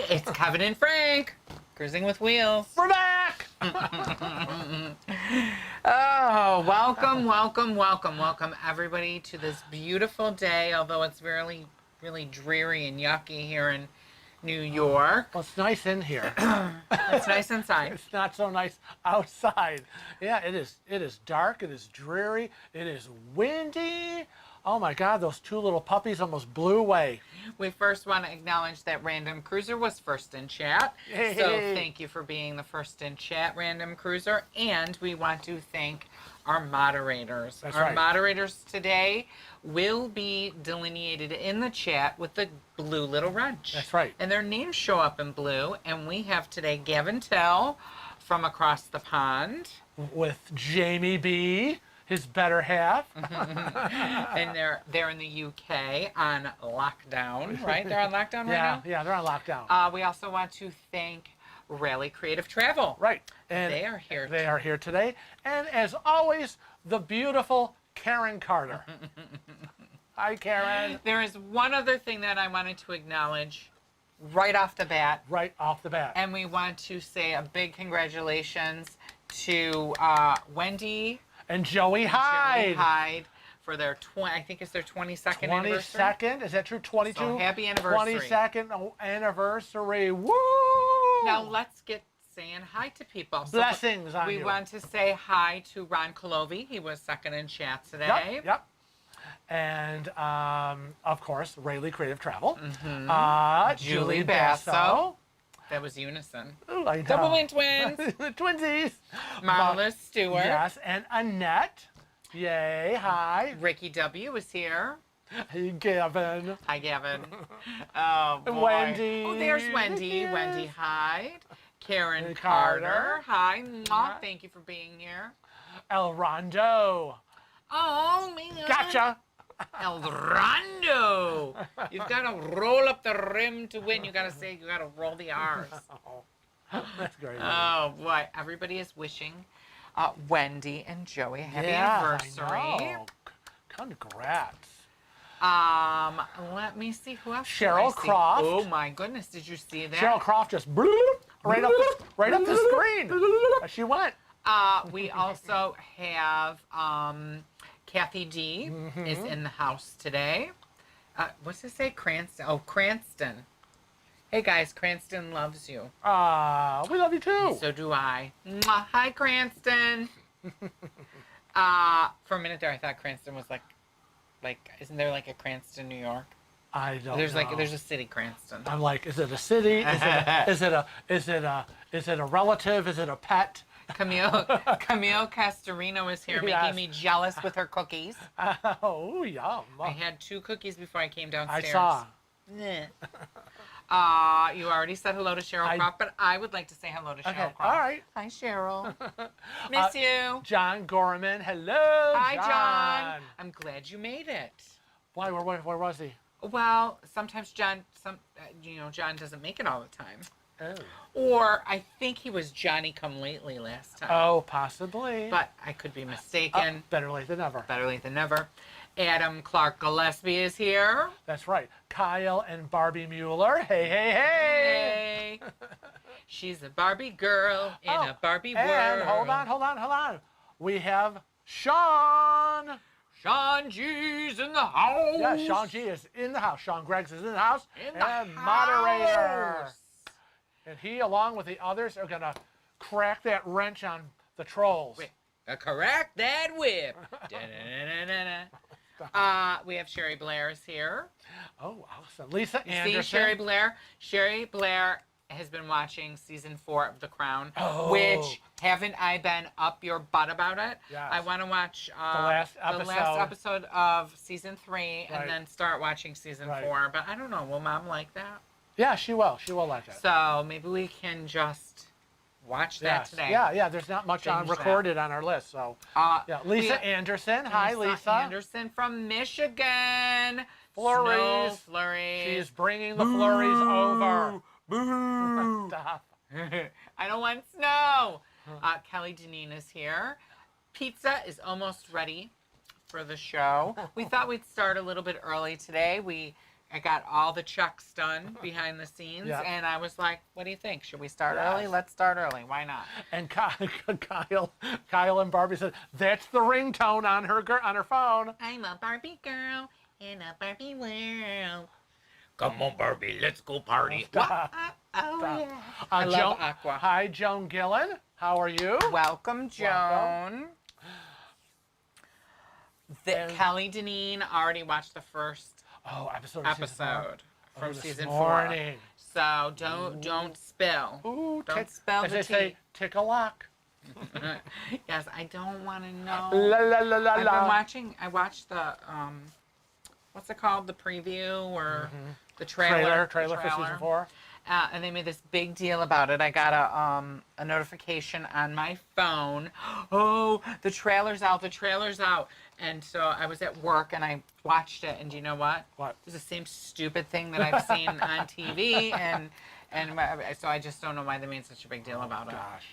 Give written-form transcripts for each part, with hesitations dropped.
It's Kevin and Frank, cruising with wheels. We're back! Oh, welcome everybody to this beautiful day, although it's really dreary and yucky here in New York. Well, it's nice in here. It's nice inside. It's not so nice outside. Yeah, it is. It is dark. It is dreary. It is windy. Oh my God, those two little puppies almost blew away. We first want to acknowledge that Random Cruiser was first in chat. Hey. So thank you for being the first in chat, Random Cruiser. And we want to thank our moderators. That's our right. moderators today will be delineated in the chat with the blue little wrench. That's right. And their names show up in blue. And we have today Gavin Tell from across the pond. With Jamie B, his better half. And they're in the UK on lockdown, right? They're on lockdown right now? Yeah, they're on lockdown. We also want to thank Rally Creative Travel. Right. And they are here. They are here today. And as always, the beautiful Karen Carter. Hi, Karen. There is one other thing that I wanted to acknowledge right off the bat. Right off the bat. And we want to say a big congratulations to Wendy and Joey Hyde. For their I think it's their 22nd anniversary. 22nd? Is that true? 22? So happy anniversary. 22nd anniversary. Woo! Now let's get saying hi to people. Blessings on you. We want to say hi to Ron Colovi. He was second in chat today. Yep. And, of course, Rayleigh Creative Travel. Mm-hmm. Julie Basso. That was unison. Ooh, I know. Double win twins. Twinsies. Marla Stewart. Yes, and Annette. Yay, hi. Ricky W. is here. Hey, Gavin. Hi, Gavin. Oh, boy. Wendy. Oh, there's Wendy. Yes. Wendy Hyde. Karen Carter. Hi. Mwah. Thank you for being here. El Rondo. Oh, man. Gotcha. El Rondo. You've got to roll up the rim to win. You got to say, you got to roll the R's. Oh, that's great. Oh, boy. Everybody is wishing Wendy and Joey a happy anniversary. I know. Congrats. Let me see who else. Cheryl Croft. Oh my goodness, did you see that? Cheryl Croft just blew right up the screen. She went. We also have Kathy D is in the house today. What's it say? Cranston. Oh, Cranston. Hey guys, Cranston loves you. We love you too. So do I. Mwah. Hi, Cranston. For a minute there, I thought Cranston was like, isn't there like a Cranston, New York? I don't There's know. there's a city, Cranston. I'm like, is it a city? Is it a relative? Is it a pet? Camille Castorino is here, making me jealous with her cookies. Oh, yum. I had 2 cookies before I came downstairs. I saw. You already said hello to Cheryl Croft, but I would like to say hello to Cheryl Croft. All right. Hi, Cheryl. Miss you. John Gorman. Hello, Hi, John. I'm glad you made it. Why? Where was he? Well, sometimes John doesn't make it all the time. Oh. Or I think he was Johnny Come Lately last time. Oh, possibly. But I could be mistaken. Better late than never. Better late than never. Adam Clark Gillespie is here. That's right. Kyle and Barbie Mueller. Hey, hey, hey. Hey. She's a Barbie girl in a Barbie world. And hold on. We have Sean. Sean G's in the house. Yeah, Sean G is in the house. Sean Greggs is in the house. Moderator. And he, along with the others, are going to crack that wrench on the trolls. Wait, crack that whip. We have Sherry Blair is here. Oh, awesome. Lisa Anderson. See Sherry Blair? Sherry Blair has been watching season 4 of The Crown, which haven't I been up your butt about it? Yes. I want to watch the last episode of season 3 and then start watching season 4. But I don't know. Will Mom like that? Yeah, she will. She will like that. So maybe we can just watch that today. Yeah. There's not much recorded on our list. So, Lisa Anderson. Hi, Lisa. Anderson from Michigan. Flurries. Snow flurries. She's bringing the flurries over. Boo! Stop. I don't want snow. Kelly Deneen is here. Pizza is almost ready for the show. We thought we'd start a little bit early today. We I got all the checks done behind the scenes, Yeah. and I was like, "What do you think? Should we start Yes. early? Let's start early. Why not?" And Kyle and Barbie said that's the ringtone on her phone. I'm a Barbie girl in a Barbie world. Come on, Barbie, let's go party. Stop. Oh, Stop. yeah. I love Joan, Aqua. Hi, Joan Gillen. How are you? Welcome, Joan. And- Kelly Deneen already watched the first episode from this season 4. morning. So don't spill. Ooh, Don't spill as the they tea. say, tick a lock. Yes, I don't want to know. La la la la I've la. been watching. I watched the what's it called? The preview or the trailer for season 4. And they made this big deal about it. I got a notification on my phone. Oh, the trailer's out! The trailer's out! And so I was at work and I watched it. And do you know what? What? It was the same stupid thing that I've seen on TV. And so I just don't know why they made such a big deal about it. Gosh.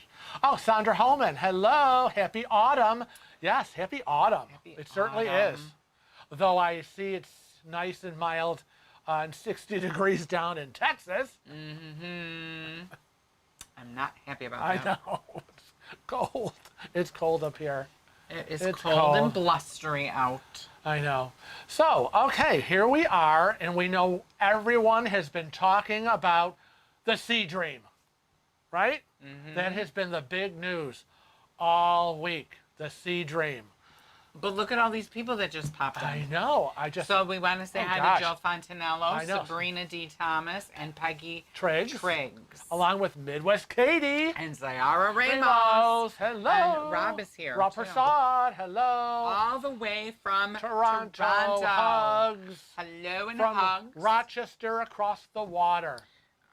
Oh, Sandra Holman. Hello. Happy autumn. Yes, happy autumn. It certainly is. Though I see it's nice and mild and 60 degrees down in Texas. I'm not happy about I that. know. It's cold. It's cold up here. It's cold and blustery out. I know. So, okay, here we are, and we know everyone has been talking about the Sea Dream, right? That has been the big news all week, the Sea Dream. But look at all these people that just popped in. I know. So we want to say hi to Jill Fontanello, know. Sabrina D. Thomas, and Peggy Triggs. Triggs. Along with Midwest Katie. And Zayara Ramos. Hello. And Rob is here. Rob too. Prasad. Hello. All the way from Toronto. Hugs. Hello and From hugs. Rochester across the water.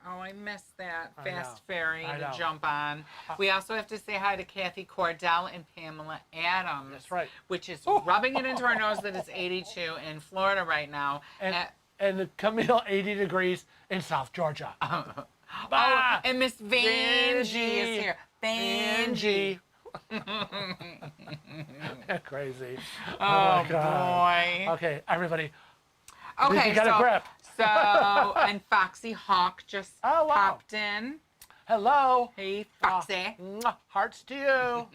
Oh, I missed that I fast know. ferry I to know. jump on. We also have to say hi to Kathy Cordell and Pamela Adams. That's right. Which is rubbing it into our nose that it's 82 in Florida right now. And Camille, 80 degrees in South Georgia. Oh, and Miss Vanjie is here. Vanjie. Crazy. Oh, my God. boy. Okay, everybody. Okay, you got a grip. So, and Foxy Hawk just popped in. Hello. Hey, Foxy. Hearts to you.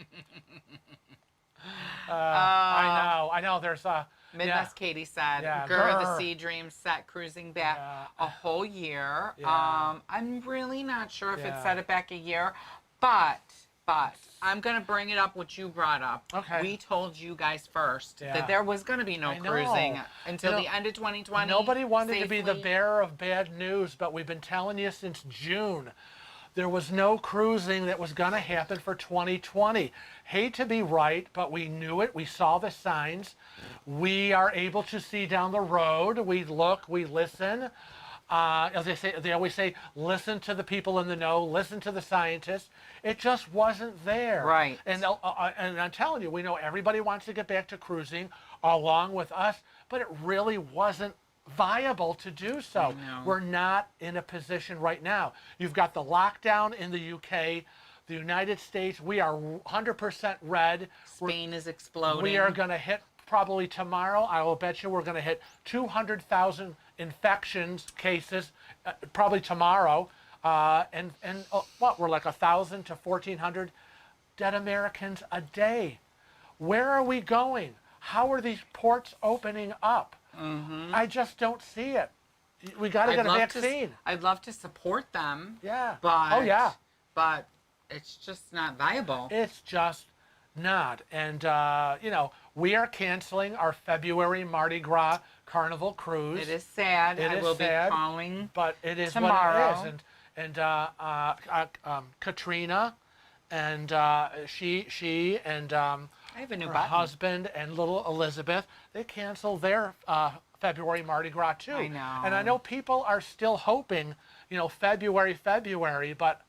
I know. There's a Midwest Katie said, the Sea Dream set cruising back a whole year. Yeah. I'm really not sure if it set it back a year, but I'm going to bring it up what you brought up. Okay. We told you guys first that there was going to be no cruising until the end of 2020. Nobody wanted to be the bearer of bad news, but we've been telling you since June. There was no cruising that was going to happen for 2020. Hate to be right, but we knew it. We saw the signs. We are able to see down the road. We look, we listen. As they always say, listen to the people in the know, listen to the scientists. It just wasn't there. Right. And I'm telling you, we know everybody wants to get back to cruising along with us, but it really wasn't viable to do so. We're not in a position right now. You've got the lockdown in the UK, the United States. We are 100% red. Spain is exploding. We are going to hit probably tomorrow. I will bet you we're going to hit 200,000 infections cases probably tomorrow. And we're like 1,000 to 1,400 dead Americans a day. Where are we going? How are these ports opening up? I just don't see it. We got to get a vaccine. I'd love to support them. Yeah. But but it's just not viable. It's just not. And we are canceling our February Mardi Gras Carnival cruise. It is sad. I will be calling, but it is tomorrow. what it is. And Katrina, and she and I have a new her button. husband and little Elizabeth, they canceled their February Mardi Gras too. I know. And I know people are still hoping, February, but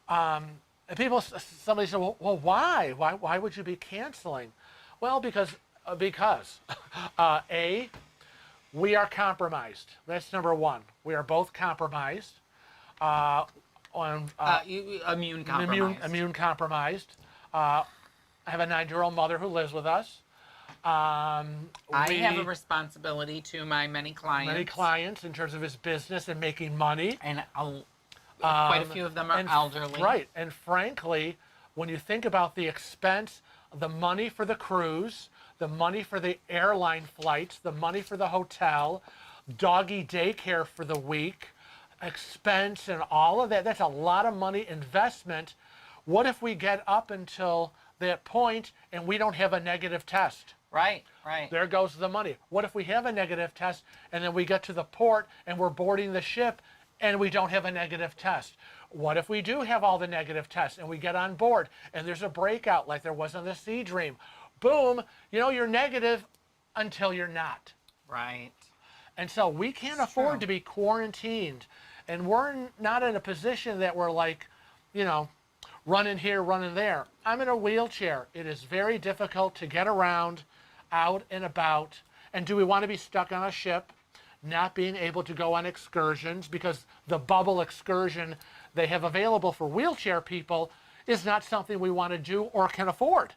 somebody said, well, why? Why would you be canceling? Well, because A, we are compromised. That's number one. We are both compromised. Immune compromised. Immune compromised. I have a 9-year-old mother who lives with us. I have a responsibility to my many clients. in terms of his business and making money. And quite a few of them are elderly. Right. And frankly, when you think about the expense, the money for the cruise, the money for the airline flights, the money for the hotel, doggy daycare for the week, expense and all of that, that's a lot of money investment. What if we get up until that point and we don't have a negative test? Right, right. There goes the money. What if we have a negative test and then we get to the port and we're boarding the ship and we don't have a negative test? What if we do have all the negative tests and we get on board and there's a breakout like there was on the Sea Dream? Boom, you're negative until you're not. Right. And so we can't afford to be quarantined. And we're not in a position that we're like, running here, running there. I'm in a wheelchair. It is very difficult to get around, out and about. And do we want to be stuck on a ship, not being able to go on excursions, because the bubble excursion they have available for wheelchair people is not something we want to do or can afford.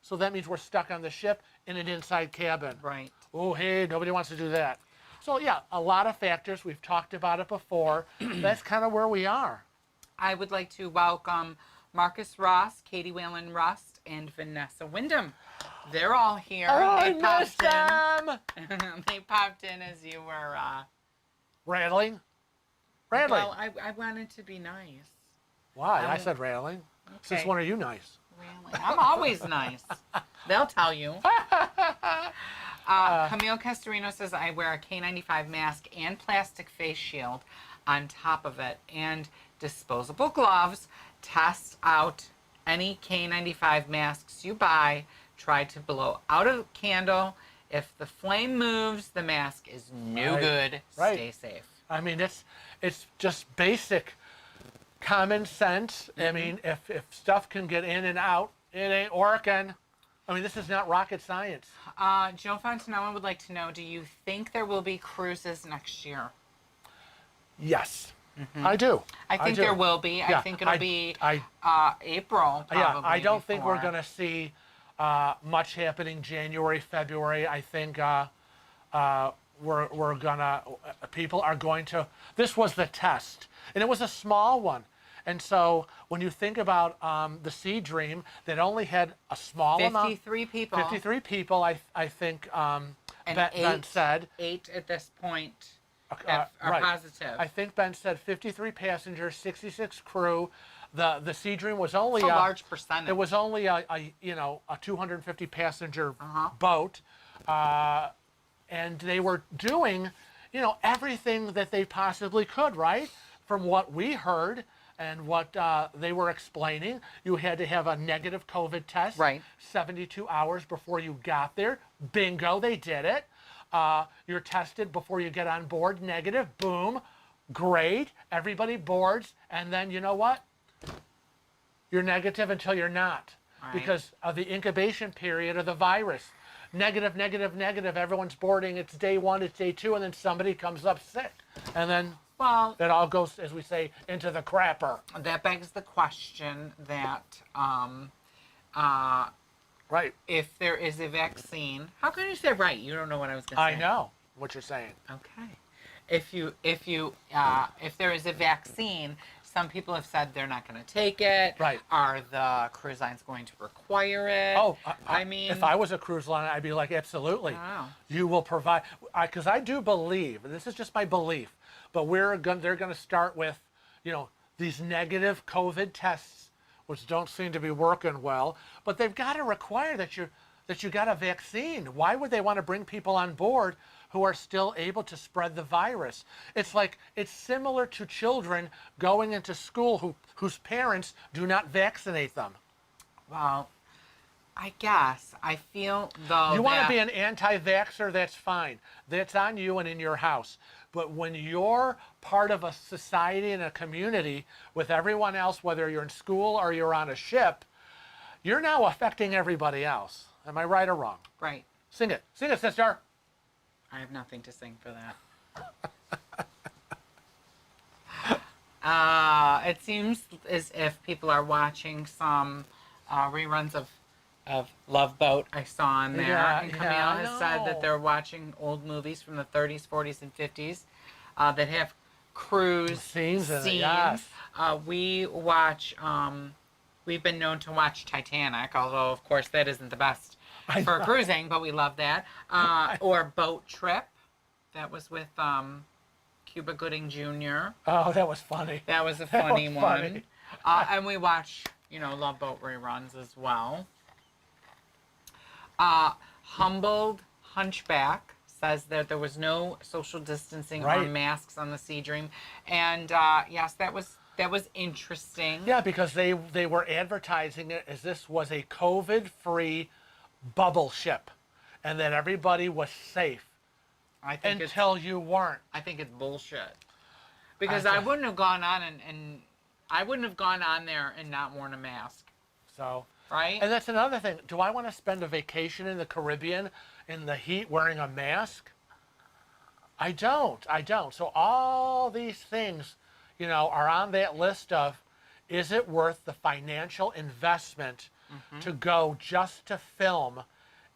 So that means we're stuck on the ship in an inside cabin. Right. Oh, hey, nobody wants to do that. So yeah, a lot of factors. We've talked about it before. That's kind of where we are. I would like to welcome Marcus Ross, Katie Whalen Rust, and Vanessa Wyndham. They're all here. Oh, I missed them. They popped in as you were rattling. Rattling. Well, I wanted to be nice. Why? I said rattling. Okay. Since when are you nice? Really? I'm always nice. They'll tell you. Camille Castorino says, I wear a K95 mask and plastic face shield on top of it and disposable gloves. Test out any K95 masks you buy. Try to blow out a candle. If the flame moves, the mask is no good. Right. Stay safe. I mean, it's just basic common sense. I mean, if stuff can get in and out, it ain't working. I mean, this is not rocket science. Joe Fontanella would like to know, do you think there will be cruises next year? Yes, I do. I think there will be. Yeah, I think it'll be April, probably. Yeah, I don't think we're going to see much happening January, February. I think we're going to, people are going to, this was the test. And it was a small one. And so when you think about the Sea Dream, that only had a small 53 people. 53 people, I think Ben said. 8 at this point are positive. I think Ben said 53 passengers, 66 crew. The Sea Dream was only a large percentage. It was only a 250 passenger boat, and they were doing everything that they possibly could, right? From what we heard and what they were explaining, you had to have a negative COVID test 72 hours before you got there. Bingo, they did it. You're tested before you get on board, negative, boom, great. Everybody boards, and then you know what? You're negative until you're not because of the incubation period of the virus. Negative, negative, negative. Everyone's boarding. It's day 1, it's day 2, and then somebody comes up sick. And then it all goes, as we say, into the crapper. That begs the question that if there is a vaccine, how can you say right? You don't know what I was going to say. I know what you're saying. Okay. If there is a vaccine, some people have said they're not going to take it. Right. Are the cruise lines going to require it? Oh, I mean, if I was a cruise line, I'd be like, absolutely. Wow. You will provide, because I do believe, and this is just my belief, but they're going to start with, these negative COVID tests, which don't seem to be working well. But they've got to require that you got a vaccine. Why would they want to bring people on board who are still able to spread the virus? It's similar to children going into school whose parents do not vaccinate them. Well, I guess I feel though you want to be an anti-vaxxer, that's fine. That's on you and in your house. But when you're part of a society and a community with everyone else, whether you're in school or you're on a ship, you're now affecting everybody else. Am I right or wrong? Right. Sing it, sister. I have nothing to sing for that. It seems as if people are watching some reruns of of Love Boat I saw in there. Yeah, And yeah, Camille I has said that know. they're watching old movies from the 30s, 40s, and 50s that have cruise Scenes in it, yes. scenes. We've been known to watch Titanic, although, of course, that isn't the best I for know. cruising, but we love that. Or Boat Trip. That was with Cuba Gooding Jr. Oh, that was funny. That was a That funny was one. funny. And we watch, Love Boat reruns as well. Humbled Hunchback says that there was no social distancing or Right. masks on the Sea Dream, and yes, that was interesting. Yeah, because they were advertising it as this was a COVID-free bubble ship, and that everybody was safe I think until you weren't. I think it's bullshit because I I don't- wouldn't have gone on and I wouldn't have gone on there and not worn a mask, So, right? and that's another thing. Do I want to spend a vacation in the Caribbean in the heat wearing a mask? I don't. I don't. So all these things, are on that list of, is it worth the financial investment to go just to film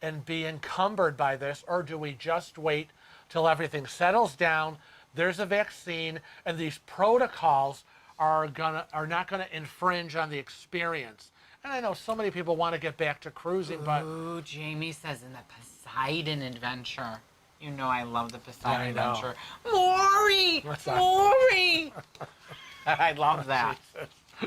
and be encumbered by this, or do we just wait till everything settles down? There's a vaccine, and these protocols are not gonna infringe on the experience. And I know so many people want to get back to cruising, but Ooh, Jamie says in the Poseidon Adventure. You know I love the Poseidon I know. Adventure. Maury! What's that? Maury! I love that.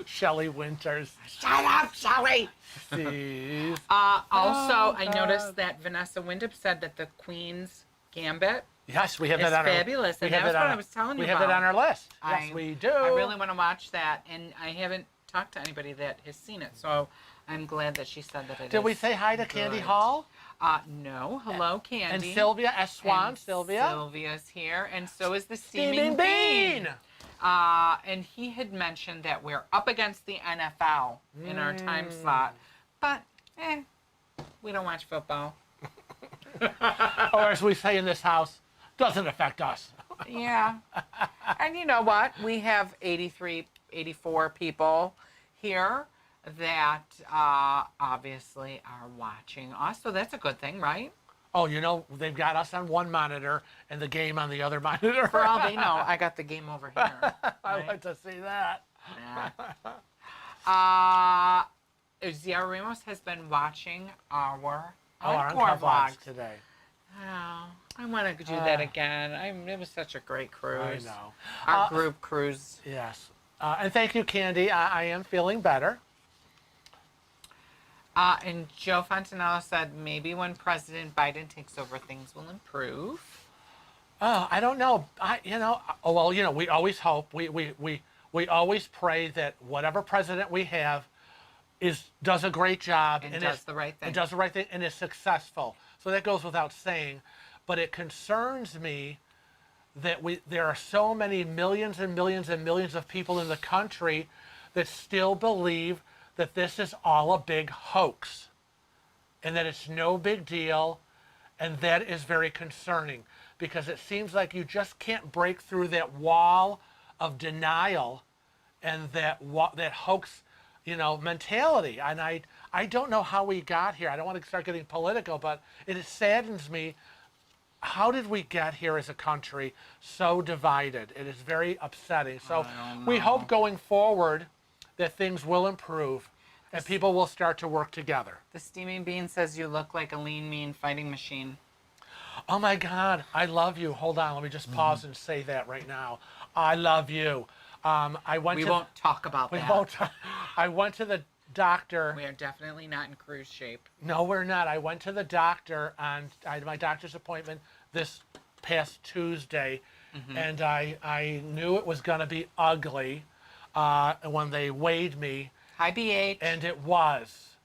Shelley Winters. Shut up, Shelley! Jeez. Also, I God. noticed that Vanessa Windham said that the Queen's Gambit Yes, we have is that on fabulous. our. And that was what I was telling you We about. have that on our list. Yes, we do. I really want to watch that, and I haven't talked to anybody that has seen it, so I'm glad that she said that it is. Did we say hi to Candy good. Hall? No. Hello, Candy. And Sylvia S. Swan. And Sylvia. Sylvia's here, and so is the Steaming Bean. And he had mentioned that we're up against the NFL in our time slot, but we don't watch football. Or as we say in this house, doesn't affect us. Yeah. And you know what? We have 83, 84 people here that obviously are watching us, so that's a good thing, right? Oh, they've got us on one monitor and the game on the other monitor. For all they know, I got the game over here. I right? like to see that. Yeah. Zia Ramos has been watching our Our encore Encore vlogs vlogs. today. Oh, I want to do that again. It was such a great I cruise. know. Our group cruise. Yes. And thank you, Candy. I am feeling better. And Joe Fontanello said maybe when President Biden takes over, things will improve. Oh, I don't know. We always hope. We always pray that whatever president we have does a great job And does the right thing. And does the right thing and is successful. So that goes without saying. But it concerns me that there are so many millions and millions and millions of people in the country that still believe that this is all a big hoax and that it's no big deal, and that is very concerning because it seems like you just can't break through that wall of denial and that hoax mentality. And I don't know how we got here. I don't want to start getting political, but it saddens me. How did we get here as a country so divided? It is very upsetting. So we hope going forward that things will improve and people will start to work together. The Steaming Bean says you look like a lean, mean fighting machine. Oh my God, I love you. Hold on, let me just pause and say that right now. I love you. We won't talk about that. I went to the doctor. We are definitely not in cruise shape. No, we're not. I went to the doctor I had my doctor's appointment this past Tuesday, and I knew it was going to be ugly when they weighed me. Hi, BH. And it was.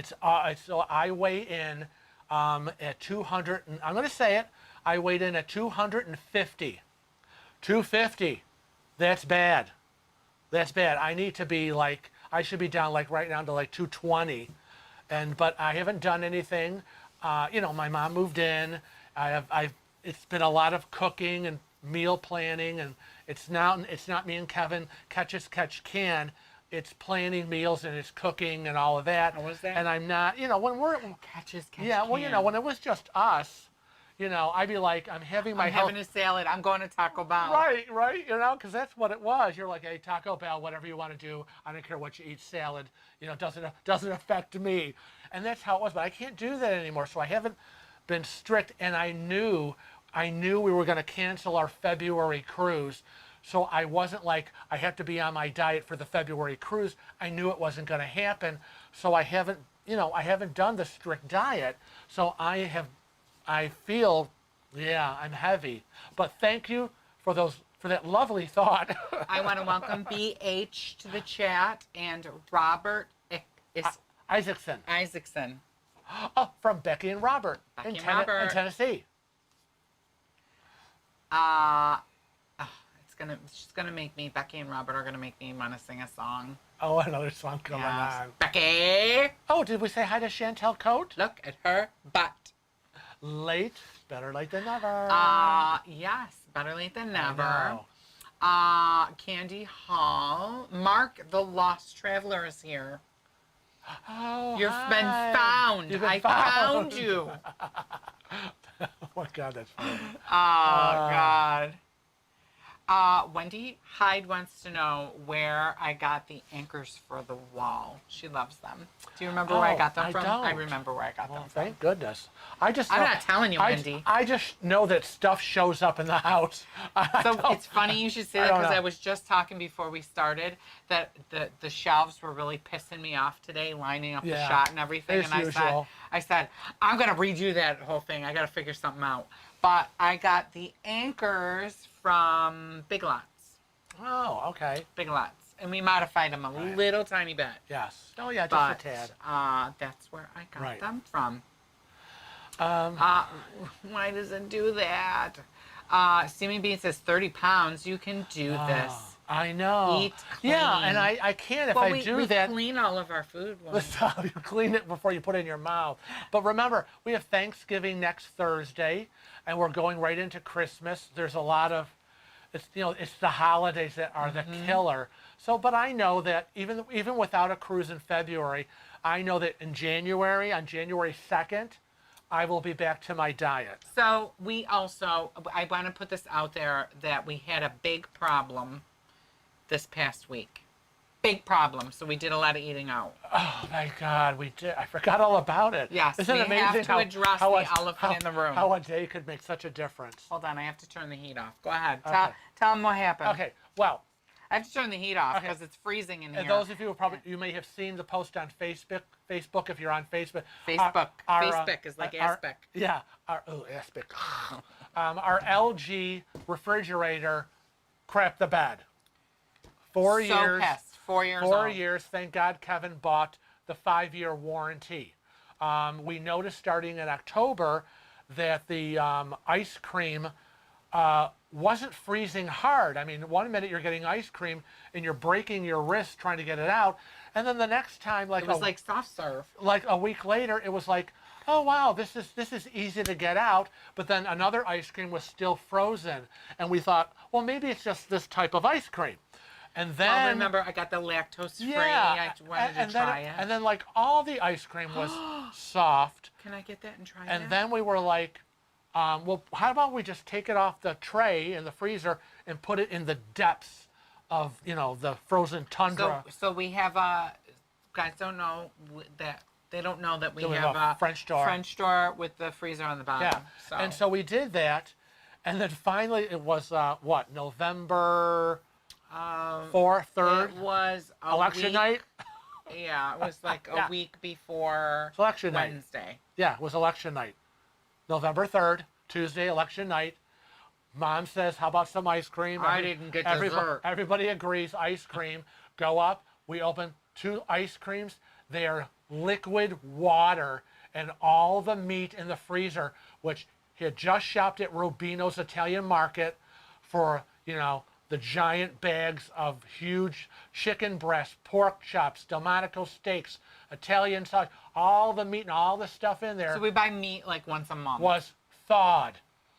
So I weigh in at 200. I'm going to say it. I weighed in at 250. 250. That's bad. That's bad. I need to be I should be down right now to 220. But I haven't done anything. My mom moved in. It's been a lot of cooking and meal planning, and it's not me and Kevin catch as catch can. it's planning meals and it's cooking and all of that. How was that? And I'm not, when we're Catch yeah, well, can. when it was just us, I'd be like, I'm having my I'm having a salad. I'm going to Taco Bell. Right, because that's what it was. You're like, hey, Taco Bell, whatever you want to do. I don't care what you eat, salad. Doesn't affect me. And that's how it was. But I can't do that anymore. So I haven't been strict. And I knew we were going to cancel our February cruise. So I wasn't like, I have to be on my diet for the February cruise. I knew it wasn't going to happen. So I haven't done the strict diet. So I feel, I'm heavy. But thank you for that lovely thought. I want to welcome BH to the chat and Robert Isaacson. Oh, from Becky and Robert in Tennessee. Becky and Robert are gonna make me want to sing a song. Oh, another song coming on. Becky! Oh, did we say hi to Chantel Coate? Look at her butt. Better late than never. Yes, better late than never. Candy Hall. Mark the Lost Traveler is here. Oh, You've hi. been found. I found you. Oh my God, that's funny. Oh God. Wendy Hyde wants to know where I got the anchors for the wall. She loves them. Do you remember where I got them from? Don't. I remember where I got them from. Thank goodness. I'm not telling you, Wendy. I just know that stuff shows up in the house. It's funny you should say that because I was just talking before we started that the shelves were really pissing me off today, lining up the shot and everything. As usual. I said, I'm going to redo that whole thing. I got to figure something out. But I got the anchors from Big Lots. Oh, okay. Big Lots. And we modified them a little tiny bit. Yes. Oh, yeah, just a tad. That's where I got them from. Why does it do that? Steaming Bean says 30 pounds. You can do this. I know. Eat clean. Yeah, and I can if I do that. We clean all of our food. You clean it before you put it in your mouth. But remember, we have Thanksgiving next Thursday, and we're going right into Christmas. There's a lot of, it's the holidays that are the killer. So, but I know that even without a cruise in February, I know that on January 2nd, I will be back to my diet. So I want to put this out there that we had a big problem this past week. Big problem. So we did a lot of eating out. Oh my God, we did. I forgot all about it. Yes, Isn't it amazing have to address the elephant in the room. How a day could make such a difference. Hold on, I have to turn the heat off. Go ahead. Okay. Tell them what happened. Okay, well. I have to turn the heat off because it's freezing in here. And those of you you may have seen the post on Facebook if you're on Facebook. Facebook is like aspic. Yeah. Aspic. Our LG refrigerator crapped the bed. 4 years. Pissed. 4 years 4 old. years. Thank God Kevin bought the 5-year warranty. We noticed starting in October that the ice cream wasn't freezing hard. I mean, 1 minute you're getting ice cream and you're breaking your wrist trying to get it out, and then the next time, it was like soft serve. Like a week later, it was like, oh wow, this is easy to get out. But then another ice cream was still frozen, and we thought, well, maybe it's just this type of ice cream. And then remember, I got the lactose free. Yeah, I wanted to try it. And then like all the ice cream was soft. Can I get that and try it? And then we were like, well, how about we just take it off the tray in the freezer and put it in the depths of, the frozen tundra. So we have guys don't know that they don't know that we have a French door with the freezer on the bottom. Yeah, So. And so we did that, and then finally it was November 4th, 3rd? It was election night. Yeah, it was like a week before election Wednesday. Night. Yeah, it was election night. November 3rd, Tuesday, election night. Mom says, how about some ice cream? I didn't get dessert. Everybody agrees, ice cream. Go up. We open 2 ice creams. They are liquid water, and all the meat in the freezer, which he had just shopped at Rubino's Italian Market for, the giant bags of huge chicken breasts, pork chops, Delmonico steaks, Italian sauce, all the meat and all the stuff in there. So we buy meat like once a month. Was thawed.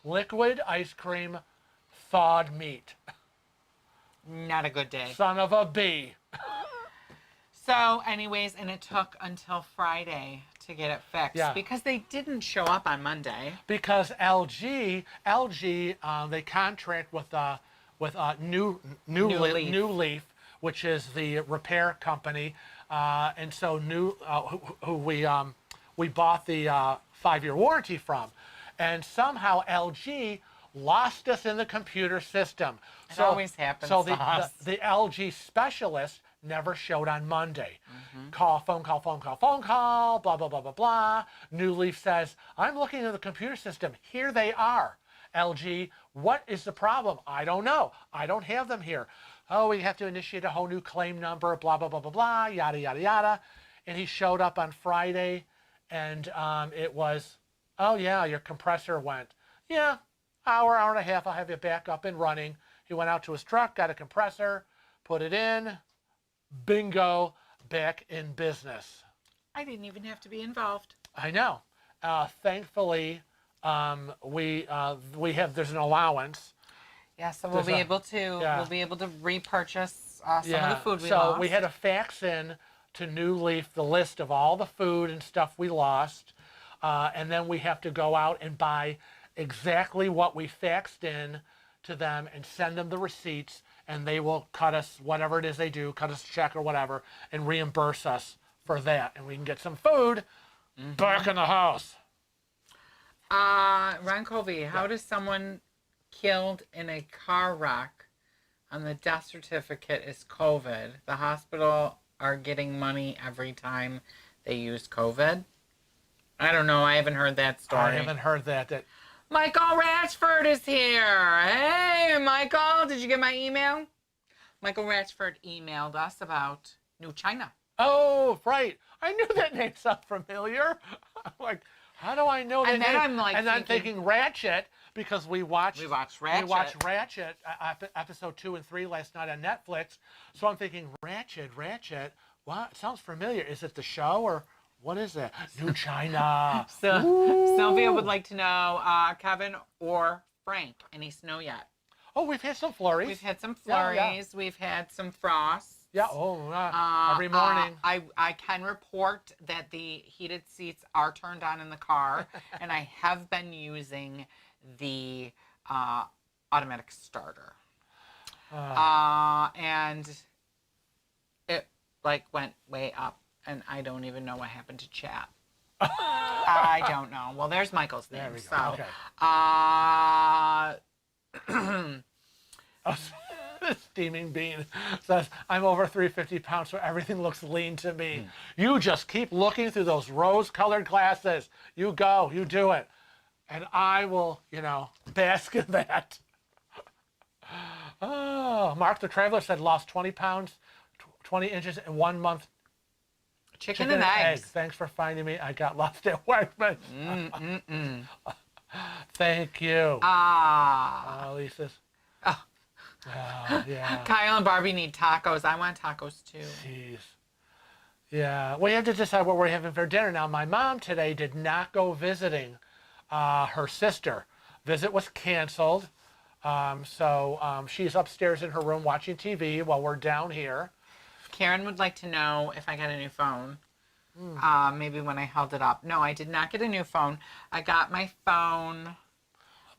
Liquid ice cream, thawed meat. Not a good day. Son of a bee. So, anyways, and it took until Friday to get it fixed because they didn't show up on Monday. Because LG, they contract with New Leaf, which is the repair company, and so who we bought the 5-year warranty from, and somehow LG lost us in the computer system. It always happens. So to us. the LG specialist never showed on Monday. Phone call, blah, blah, blah, blah, blah. New Leaf says, I'm looking at the computer system. Here they are. LG, what is the problem? I don't know. I don't have them here. Oh, we have to initiate a whole new claim number, blah, blah, blah, blah, blah, yada, yada, yada. And he showed up on Friday, and it was, oh, yeah, your compressor went. Yeah, hour and a half, I'll have you back up and running. He went out to his truck, got a compressor, put it in, bingo, back in business. I didn't even have to be involved. I know. Thankfully, there's an allowance. Yeah, so we'll be able to repurchase some of the food we lost. So we had to fax in to New Leaf the list of all the food and stuff we lost, and then we have to go out and buy exactly what we faxed in to them and send them the receipts, and they will cut us whatever it is they do, cut us a check or whatever, and reimburse us for that, and we can get some food back in the house. Ron Covey, how does someone killed in a car wreck on the death certificate is COVID? The hospital are getting money every time they use COVID. I don't know. I haven't heard that story. I haven't heard that. Michael Ratchford is here. Hey, Michael, did you get my email? Michael Ratchford emailed us about New China. Oh, right. I knew that name sounded familiar. I'm like, how do I know that and then name? I'm like, I'm thinking Ratchet because we watched Ratchet. We watched Ratchet episode 2 and 3 last night on Netflix. So I'm thinking Ratchet. What? It sounds familiar. Is it the show or what is it? New China. So Sylvia would like to know, Kevin or Frank, any snow yet? Oh, we've had some flurries. We've had some flurries. Yeah. We've had some frosts. Yeah. Every morning. I can report that the heated seats are turned on in the car, and I have been using the automatic starter. And it went way up, and I don't even know what happened to chat. I don't know. Well, there's Michael's name. There we go. Okay. Steaming Bean says, I'm over 350 pounds, so everything looks lean to me. You just keep looking through those rose-colored glasses. You go, you do it. And I will, bask in that. Oh, Mark the Traveler said, lost 20 pounds, 20 inches in 1 month. Chicken and eggs. Thanks for finding me. I got lost at work, but thank you. Lisa's. Oh, yeah. Kyle and Barbie need tacos. I want tacos too. Jeez. Yeah, we have to decide what we're having for dinner. Now, my mom today did not go visiting her sister. Visit was canceled. So she's upstairs in her room watching TV while we're down here. Karen would like to know if I got a new phone. Maybe when I held it up. No, I did not get a new phone. I got my phone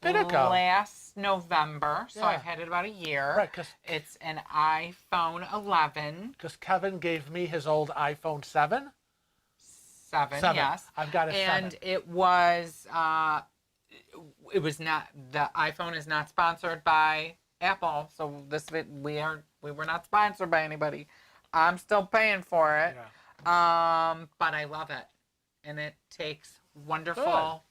last November, so I've had it about a year. Right, because it's an iPhone 11. Because Kevin gave me his old iPhone 7. 7, yes. I've got a 7. And it was not, the iPhone is not sponsored by Apple, so we were not sponsored by anybody. I'm still paying for it. Yeah. But I love it. And it takes wonderful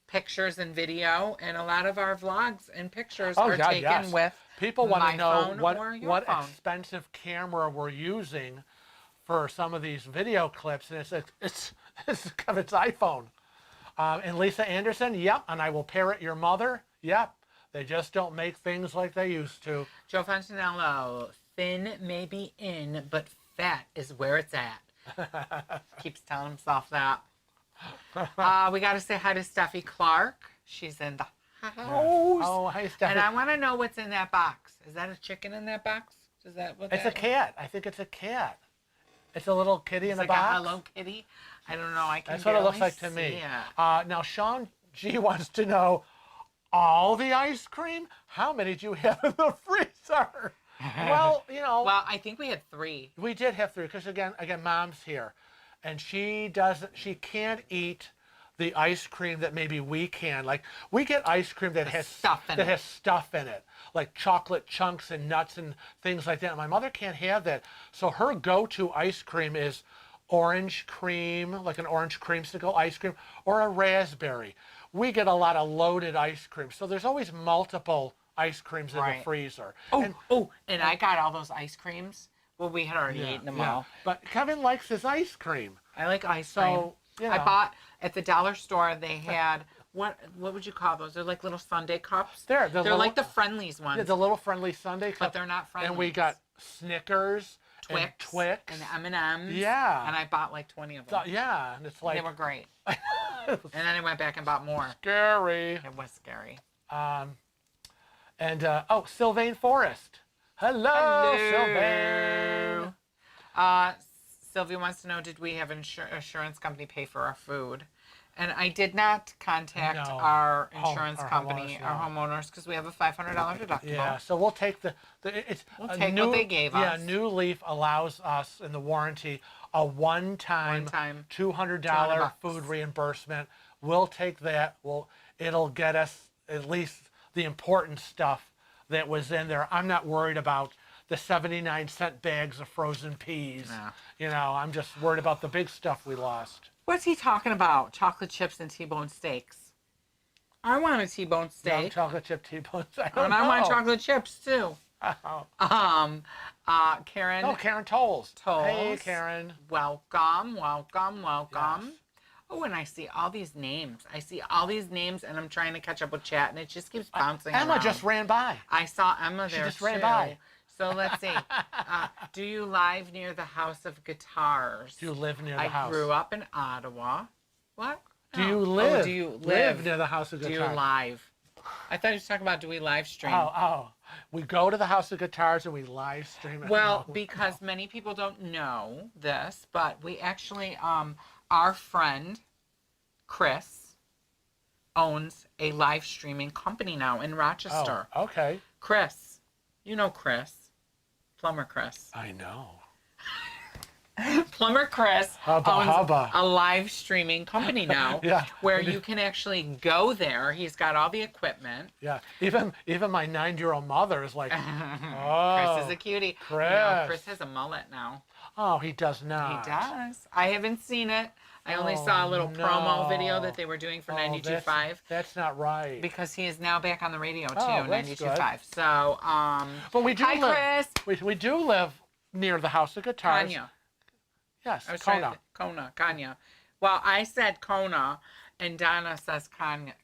pictures and video, and a lot of our vlogs and pictures are taken with people want to know what phone. Expensive camera we're using for some of these video clips, and it's Kevin's iPhone. And Lisa Anderson, yep, and I will parrot your mother, yep. They just don't make things like they used to. Joe Fontanello, thin may be in, but fat is where it's at. Keeps telling himself that. We got to say hi to Steffi Clark. She's in the house. Oh, hi, Steffi. And I want to know what's in that box. Is that a chicken in that box? Is that what? It's a cat. I think it's a cat. It's a little kitty in It's a like a box. Hello Kitty. I don't know. I can That's what it looks barely like to me. see it. Now, Sean G wants to know, all the ice cream? How many do you have in the freezer? Well, you know. Well, I think we had 3. We did have 3 because again, Mom's here, and she can't eat the ice cream that maybe we can. Like we get ice cream that has stuff in it. has stuff in it, like chocolate chunks and nuts and things like that. My mother can't have that, so her go-to ice cream is orange cream, like an orange creamsicle ice cream, or a raspberry. We get a lot of loaded ice cream, so there's always multiple ice creams in the freezer. And I got all those ice creams. Well, we had already eaten them all. But Kevin likes his ice cream. I like ice cream. So, you know. I bought at the dollar store. They had what would you call those? They're like little sundae cups. They're like the Friendlies ones. Yeah, the little friendly sundae cups. But they're not Friendlies. And we got Snickers, Twix, and M&Ms. Yeah. And I bought like 20 of them. Yeah, and it's like they were great. And then I went back and bought more. Scary. It was scary. Sylvain Forrest. Hello. Sylvain. Sylvia wants to know, did we have insurance company pay for our food? And I did not contact our insurance company, our homeowners, because we have a $500 deductible. Yeah, so we'll take we'll take what they gave us. Yeah, New Leaf allows us in the warranty a one-time $200 food reimbursement. We'll take that. It'll get us at least the important stuff that was in there. I'm not worried about the 79-cent bags of frozen peas. No. You know, I'm just worried about the big stuff we lost. What's he talking about? Chocolate chips and T-bone steaks. I want a T-bone steak. No, chocolate chip T-bones. I want chocolate chips too. Oh. Karen. Oh, Karen Tolles. Tolles. Hey, Karen. Welcome. Yes. Oh, and I see all these names. And I'm trying to catch up with chat, and it just keeps bouncing around. Emma just ran by. I saw Emma there, She just ran by. So let's see. Do you live near the House of Guitars? Do you live near the house? I grew up in Ottawa. What? Do you live? Do you live near the House of Guitars? Do you live? I thought you were talking about, do we live stream? Oh. We go to the House of Guitars and we live stream it. Well, because many people don't know this, but we actually, our friend, Chris, owns a live streaming company now in Rochester. Oh, okay. Chris. You know Chris. Plumber Chris. I know. Plumber Chris owns a live streaming company now. Yeah. Where you can actually go there. He's got all the equipment. Yeah. Even my 9-year-old mother is like, oh. Chris is a cutie. Chris. You know, Chris has a mullet now. Oh, he does not. He does. I haven't seen it. I only saw a little promo video that they were doing for 92.5. That's not right. Because he is now back on the radio too, 92.5. Good. So, but we do hi, Chris. We do live near the House of Guitars. Kanya. Yes, Kona. Well, I said Kona, and Donna says Kanya.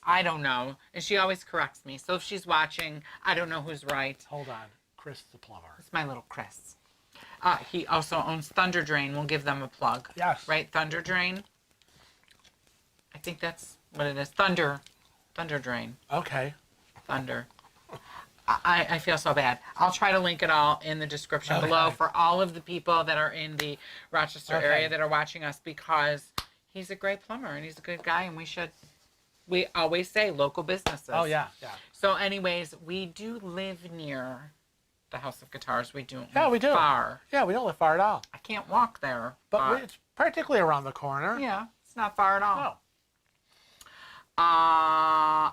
I don't know, and she always corrects me. So if she's watching, I don't know who's right. Hold on, Chris the plumber. It's my little Chris. He also owns Thunder Drain. We'll give them a plug. Yes. Right, Thunder Drain. I think that's what it is. Thunder Drain. Okay. Thunder. I feel so bad. I'll try to link it all in the description below for all of the people that are in the Rochester area that are watching us, because he's a great plumber and he's a good guy, and we always say local businesses. Oh, yeah. So anyways, we do live near the House of Guitars. We do. Yeah, we do. Far. Yeah, we don't live far at all. I can't walk there. But it's practically around the corner. Yeah, it's not far at all. No.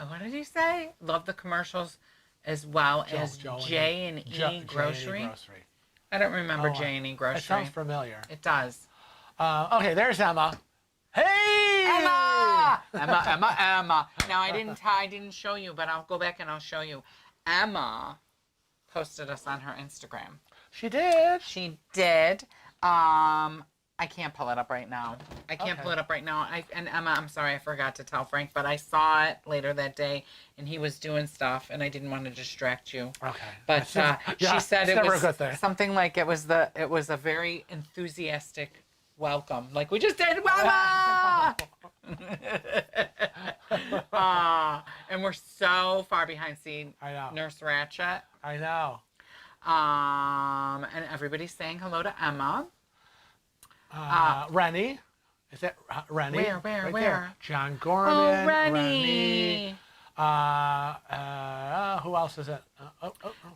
What did he say? Love the commercials as well as J&E Grocery. I don't remember J&E Grocery. It sounds familiar. It does. Okay, there's Emma. Hey! Emma! Now, I didn't show you, but I'll go back and I'll show you. Emma posted us on her Instagram. She did. I can't pull it up right now. And Emma, I'm sorry, I forgot to tell Frank, but I saw it later that day, and he was doing stuff, and I didn't want to distract you. Okay. But she said it was a good thing. something like it was a very enthusiastic welcome, like we just did. Mama! And we're so far behind seeing Nurse Ratchet. I know. And everybody's saying hello to Emma. Rennie. Is that Rennie? Where? Right Where? there. John Gorman. Oh, Rennie. Who else is it?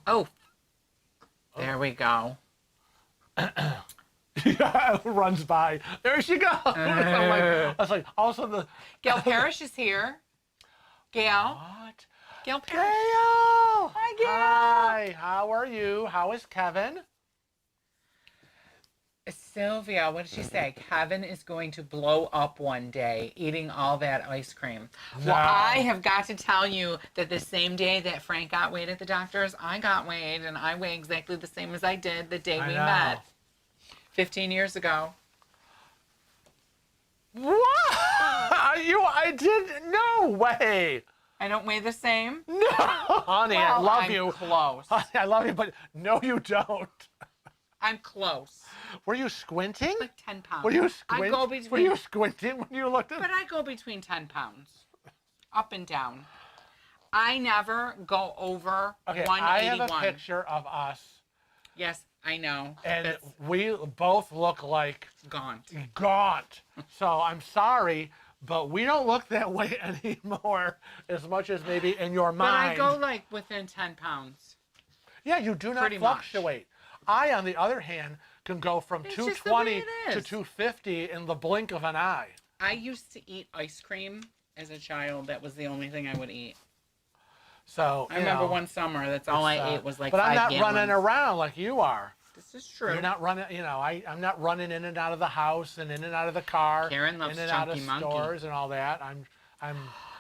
Oh, there we go. Yeah, runs by. There she goes. I was like, also the Gail Parrish is here. Gail. what? Gail Gail. Parrish. Hi, Gail. Hi. How are you? How is Kevin? Sylvia, what did she say? Kevin is going to blow up one day eating all that ice cream. No. Well, I have got to tell you that the same day that Frank got weighed at the doctor's, I got weighed, and I weigh exactly the same as I did the day we met 15 years ago. What? I did. No way. I don't weigh the same? No, honey, I Well, love I'm you. close. Honey, I love you, but no, you don't. I'm close. Were you squinting? Like 10 pounds. Were you I squinting? go between, Were you squinting when you looked at? but I go between 10 pounds, up and down. I never go over Okay, 181. I have a picture of us, Yes, I know. and That's we both look like gaunt. gaunt. So I'm sorry, but we don't look that way anymore as much as maybe in your But I mind. go like within 10 pounds. Yeah, you do not Pretty much. fluctuate. I, on the other hand, can go from It's just the way 220 it to is. 250 in the blink of an eye. I used to eat ice cream as a child. That was the only thing I would eat. So I remember one summer, that's all I ate was like but 5 I'm not gallons. running around like you are. This is true. You're not running, I'm not running in and out of the house and in and out of the car, Karen loves in and out of Chunky Monkey. stores and all that. I'm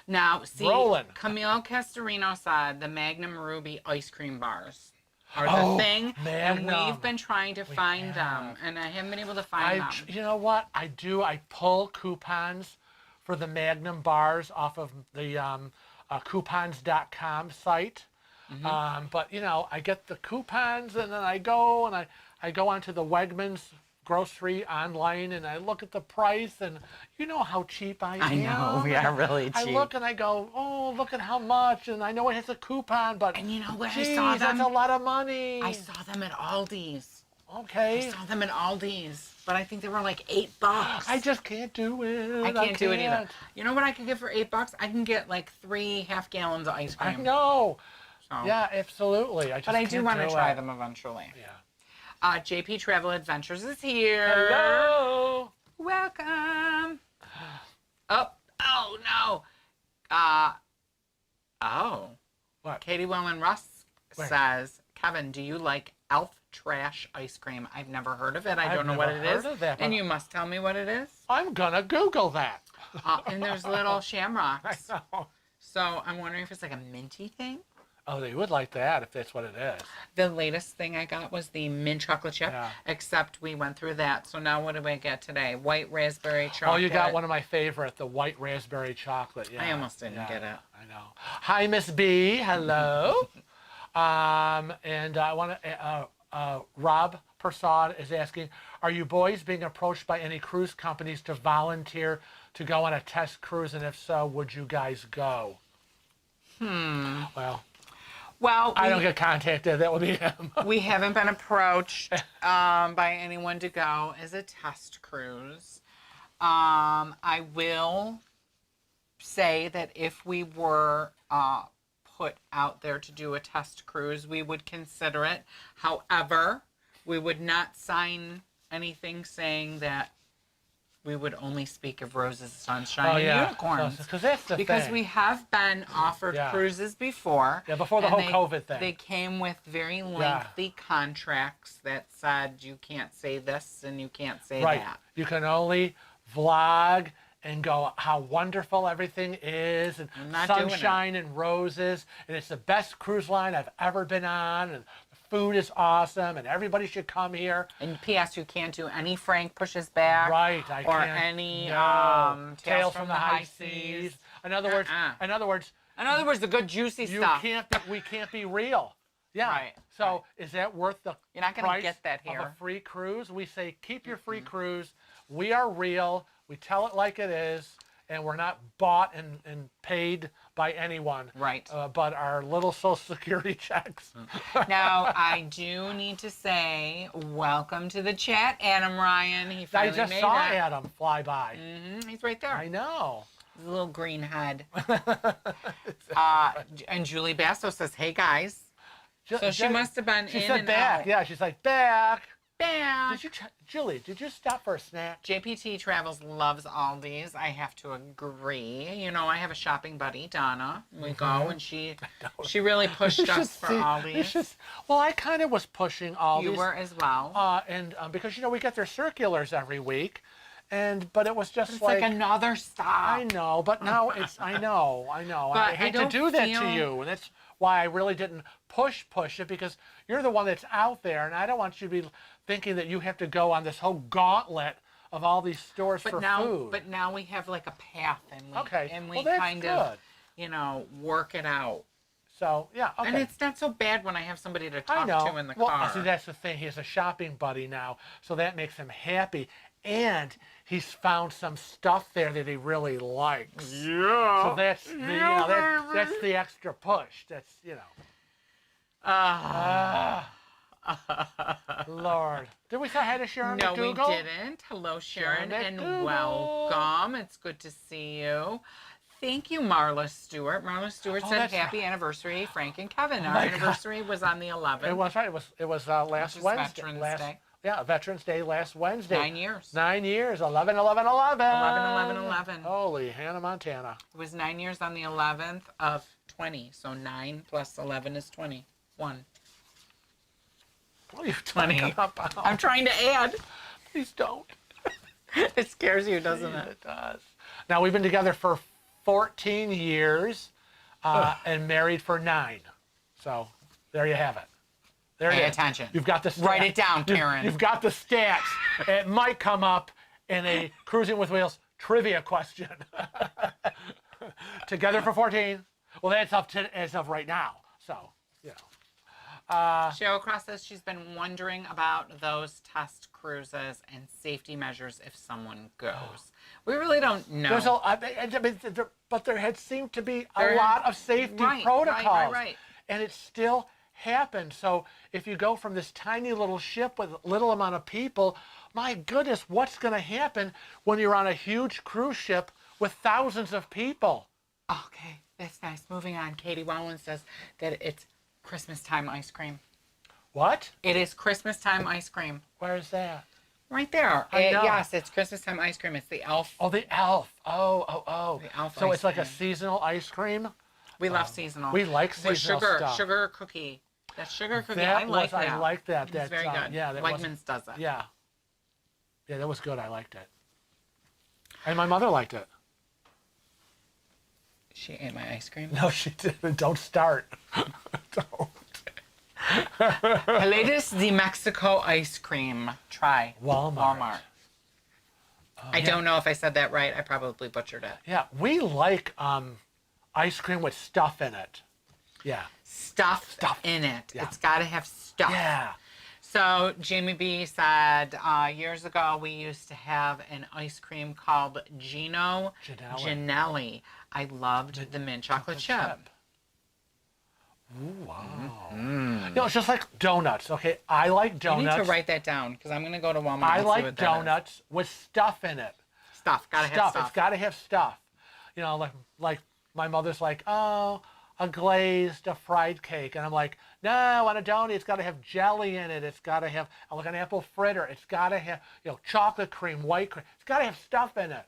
Now, see, rolling. Camille Castorino said the Magnum Ruby ice cream bars are the Oh, thing, and Magnum. we've been trying to find them, have. and I haven't been able to find them. You know what? I do. I pull coupons for the Magnum bars off of the coupons.com site. Mm-hmm. But I get the coupons and then I go and I go onto the Wegmans grocery online and I look at the price and you know how cheap I am. I know, we are really I cheap. look and I go, oh, look at how much, and I know it has a coupon, but And you know where geez, I saw them? that's a lot of money. I saw them at Aldi's. Okay. I saw them at Aldi's, but I think they were like $8. I just can't do it. I can't do it either. You know what I can get for $8? I can get like 3 half-gallons of ice cream. I know. So. Yeah, absolutely. I just But I do want to do try it. them eventually. Yeah. JP Travel Adventures is here. Hello. Welcome. Oh no. Oh. What? Katie Wellen Russ Where? says, Kevin, do you like Elf Trash ice cream? I've never heard of it. I I've don't know what never it is. heard of that, And but- you must tell me what it is. I'm gonna Google that. And there's little I shamrocks. know. So I'm wondering if it's like a minty thing. Oh, they would like that if that's what it is. The latest thing I got was the mint chocolate chip, Yeah. except we went through that. So now what do I get today? White raspberry chocolate. Oh, you got one of my favorite, the white raspberry chocolate. Yeah. I almost didn't get it. I know. Hi, Miss B. Hello. And I want to. Rob Persad is asking, are you boys being approached by any cruise companies to volunteer to go on a test cruise, and if so, would you guys go? Well, I don't get contacted. That would be him. We haven't been approached by anyone to go as a test cruise. I will say that if we were put out there to do a test cruise, we would consider it. However, we would not sign anything saying that we would only speak of roses, sunshine, and unicorns. Because that's the Because thing. we have been offered Yeah. cruises before. Yeah, before the and whole COVID thing. They came with very lengthy contracts that said you can't say this and you can't say Right. that. You can only vlog and go how wonderful everything is and I'm not doing it. sunshine and roses and it's the best cruise line I've ever been on and the food is awesome and everybody should come here. And P.S. you can't do any Frank pushes back. Right, I or can't. any no. Tales from the High Seas. In other words, Uh-uh. in other words, the good juicy you stuff. we can't be real. Yeah. Right, So is that worth the You're not gonna price get that of here. a free cruise? We say keep your free cruise. We are real. We tell it like it is. and we're not bought and paid by anyone. Right. But our little Social Security checks. Now, I do need to say, welcome to the chat, Adam Ryan. He I finally just made saw it. Adam fly by. He's right there. I know. His little green head. And Julie Basso says, hey, guys. So she must have been She in said and back. out. Yeah, she's like, back. Back. Julie, did you stop for a snack? JPT Travels loves Aldi's. I have to agree. You know, I have a shopping buddy, Donna. We go, and she really pushed us for Aldi's. Well, I kind of was pushing Aldi's. You were as well. Because, we get their circulars every week. But it was just It's like another stop. I know, but now I know. But I hate to do that to feel- you. And that's why I really didn't push it, because you're the one that's out there, and I don't want you to be thinking that you have to go on this whole gauntlet of all these stores for food. But now we have like a path, and we that's kind good. of, work it out. So, yeah, okay. And it's not so bad when I have somebody to talk to in the well, car. see, that's the thing. He has a shopping buddy now, so that makes him happy. And he's found some stuff there that he really likes. Yeah. So that's that's the extra push. That's Lord. Did we say hi to Sharon No, McDougal? we didn't. Hello, Sharon, and McDougal. welcome. It's good to see you. Thank you, Marla Stewart. Marla Stewart said, that's happy anniversary, Frank and Kevin. Our anniversary was on the 11th. It was right. It was last is Wednesday. Veterans Day. Yeah, Veterans Day last Wednesday. 9 years. 9 years. 11, 11, 11. 11, 11, 11. Holy Hannah Montana. It was 9 years on the 11th of 20. So 9 plus 11 is 21. What are you 20. talking about? I'm trying to add. Please don't. It scares you, doesn't it? It does. Now, we've been together for 14 years and married for 9. So there you have it. There Pay it is. attention. You've got the stats. Write it down, Karen. You've got the stats. It might come up in a Cruising with Wheels trivia question. Together for 14. Well, that's up to as of right now. So, Cheryl Cross says she's been wondering about those test cruises and safety measures if someone goes. We really don't know. But there had seemed to be a lot of safety protocols. Right. And it still happened. So if you go from this tiny little ship with little amount of people, my goodness, what's going to happen when you're on a huge cruise ship with thousands of people? Okay, that's nice. Moving on. Katie Wallen says that it's Christmas time ice cream. What? It is Christmas time ice cream. Where is that? Right there. I know. Yes, it's Christmas time ice cream. It's the Elf. Oh, the Elf. Oh. The Elf So ice it's like cream. a seasonal ice cream? We love seasonal. We like With seasonal sugar, stuff. sugar cookie. That sugar cookie, That I like that. I like that. It's That's very good. Yeah, that Wegmans does it. Yeah. Yeah, that was good. I liked it. And my mother liked it. She ate my ice cream. No, she didn't. Don't start. Don't. Latest the Mexico ice cream. Try. Walmart. I don't know if I said that right. I probably butchered it. Yeah, we like ice cream with stuff in it. Yeah. Stuff in it. Yeah. It's got to have stuff. Yeah. So Jamie B said, years ago we used to have an ice cream called Gino Ginelli. I loved the mint chocolate chip. Ooh, wow. It's just like donuts. Okay, I like donuts. You need to write that down because I'm going to go to Walmart. I and see like what that donuts with stuff in it. Stuff. Gotta have stuff. It's got to have stuff. Like my mother's like, oh, a glazed, a fried cake. And I'm like, no, on a donut, it's got to have jelly in it. It's got to have, like an apple fritter. It's got to have, chocolate cream, white cream. It's got to have stuff in it.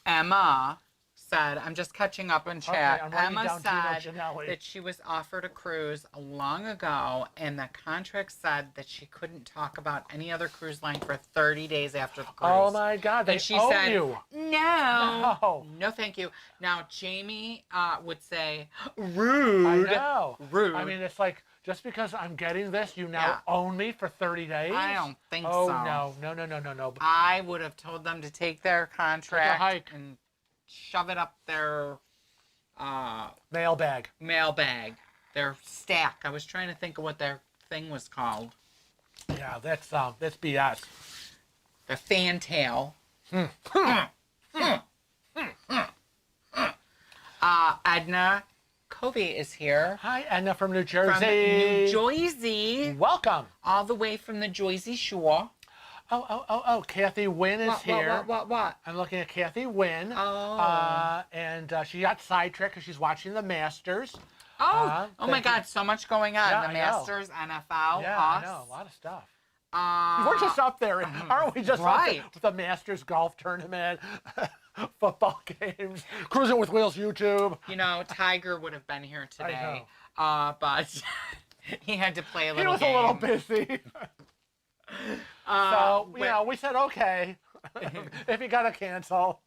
Emma said, I'm just catching up in chat. Okay, I'm Emma writing said down Gino Ginelli. that she was offered a cruise long ago, and the contract said that she couldn't talk about any other cruise line for 30 days after the cruise. Oh my God, they and she owe said, you. No, thank you. Now, Jamie would say, rude. I know. Rude. I mean, it's like, just because I'm getting this, you now own me for 30 days? I don't think so. Oh, no. I would have told them to take their contract hike. and shove it up their Mailbag. Their stack. I was trying to think of what their thing was called. Yeah, that's BS. The fantail. Edna Covey is here. Hi, Edna from New From Jersey. New Jersey. Welcome. All the way from the Jersey Shore. Oh. Kathy Wynn is here. What? I'm looking at Kathy Wynn. Oh. And she got sidetracked because she's watching the Masters. Oh my God, so much going on. Yeah, The I Masters, NFL, Yeah, us. I know, a lot of stuff. Uh, We're just up there, aren't we? Just right. up there with the Masters golf tournament, football games, Cruising with Wheels YouTube. You know, Tiger would have been here I today, but he had to play a He little was game. a little busy. So, we said, okay, if you got to cancel.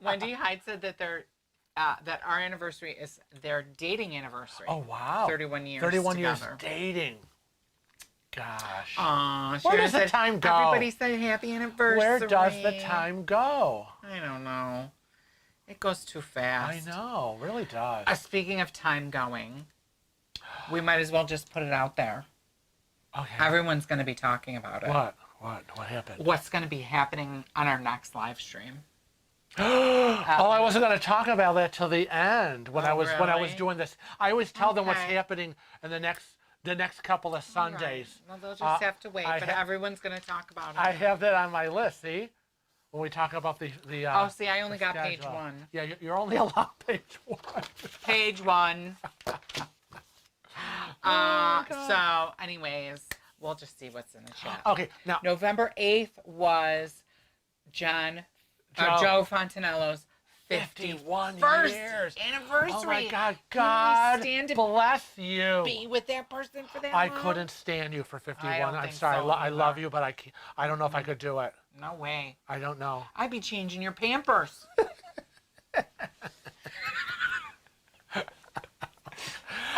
Wendy Hyde said that that our anniversary is their dating anniversary. Oh, wow. 31 years 31 years together. dating. Gosh. Where does the time go? Everybody said happy anniversary. Where does the time go? I don't know. It goes too fast. I know, really does. Speaking of time going, we might as well just put it out there. Okay. Everyone's going to be talking about it. What happened? What's going to be happening on our next live stream? I wasn't going to talk about that till the end when I was really? doing this. I always tell them what's Okay. happening in the next couple of Sundays. Right. Well, they'll just have to wait, but ha- everyone's going to talk about it. I have that on my list. See, when we talk about the oh, see, I only the got page schedule. 1. Yeah, you're only allowed page 1. Page 1. So, anyways, we'll just see what's in the chat. Okay, now November 8th was Joe Fontanello's 51 51st years. anniversary. Oh my God, Can you God stand to bless you. be with that person for that I long? couldn't stand you for 51. I don't I'm think sorry. so I love either. you, but I can't, I don't know if I could do it. No way. I don't know. I'd be changing your Pampers.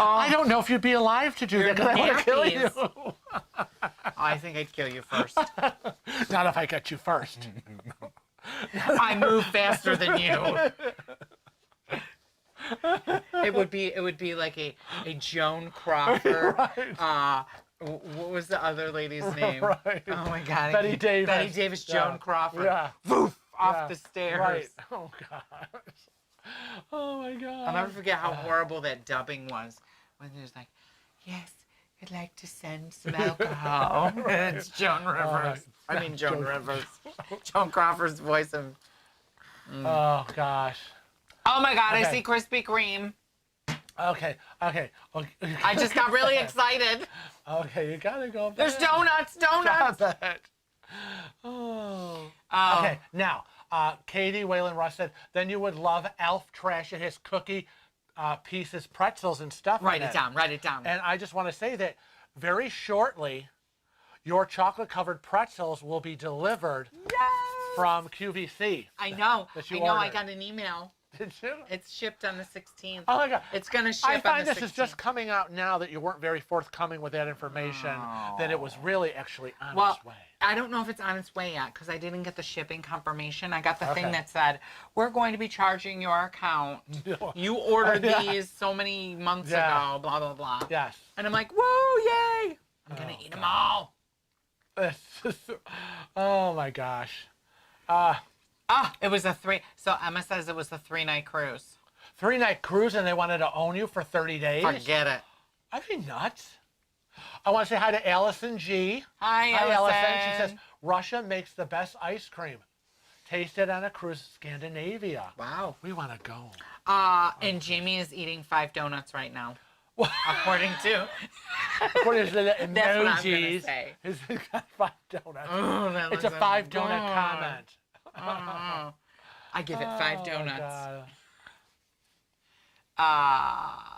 I don't know if you'd be alive to do that because I want to kill you. I think I'd kill you first. Not if I get you first. I move faster than you. It would be like a Joan Crawford. Right. What was the other lady's name? Right. Oh my God. Betty Davis. Betty Davis, Joan Yeah. Crawford. Yeah. Woof, off Yeah. the stairs. Right. Oh gosh. Oh my God. I'll never forget how horrible that dubbing was. When it was like, yes, I'd like to send some alcohol. It's Joan Rivers. I mean Joan Rivers. Joan Crawford's voice of... Oh gosh. Oh my God, I Okay. see Krispy Kreme. Okay. I just got really excited. Okay, you gotta go back. There's donuts. Stop it. Oh. Okay, now, Katie Whalen Ross said, then you would love Elf Trash. It has cookie pieces, pretzels, and stuff Write in it down. Write it down. And I just want to say that very shortly, your chocolate-covered pretzels will be delivered from QVC. I know. that you I know. I ordered. got an email. Did you? It's shipped on the 16th. Oh my God. It's gonna ship I find on the this 16th. is just coming out now that you weren't very forthcoming with that information, that it was really actually on its way. I don't know if it's on its way yet because I didn't get the shipping confirmation. I got the thing Okay. that said, we're going to be charging your account. You ordered Yeah. these so many months Yeah. ago, blah, blah, blah. Yes. And I'm like, whoa, yay. I'm going to eat them all. Oh my gosh. It was a 3. So Emma says it was a 3-night cruise. 3-night cruise and they wanted to own you for 30 days? Forget it. I'd be nuts. I want to say hi to Allison G. Hi, Hi, Allison. She says, Russia makes the best ice cream. Tasted on a cruise to Scandinavia. Wow. We want to go. And Jamie is eating 5 donuts right now. According to... According to the That's what I'm gonna emojis, say. he's got 5 donuts. Oh, that It's a looks 5 good. donut comment. I give it 5 Oh, donuts. God.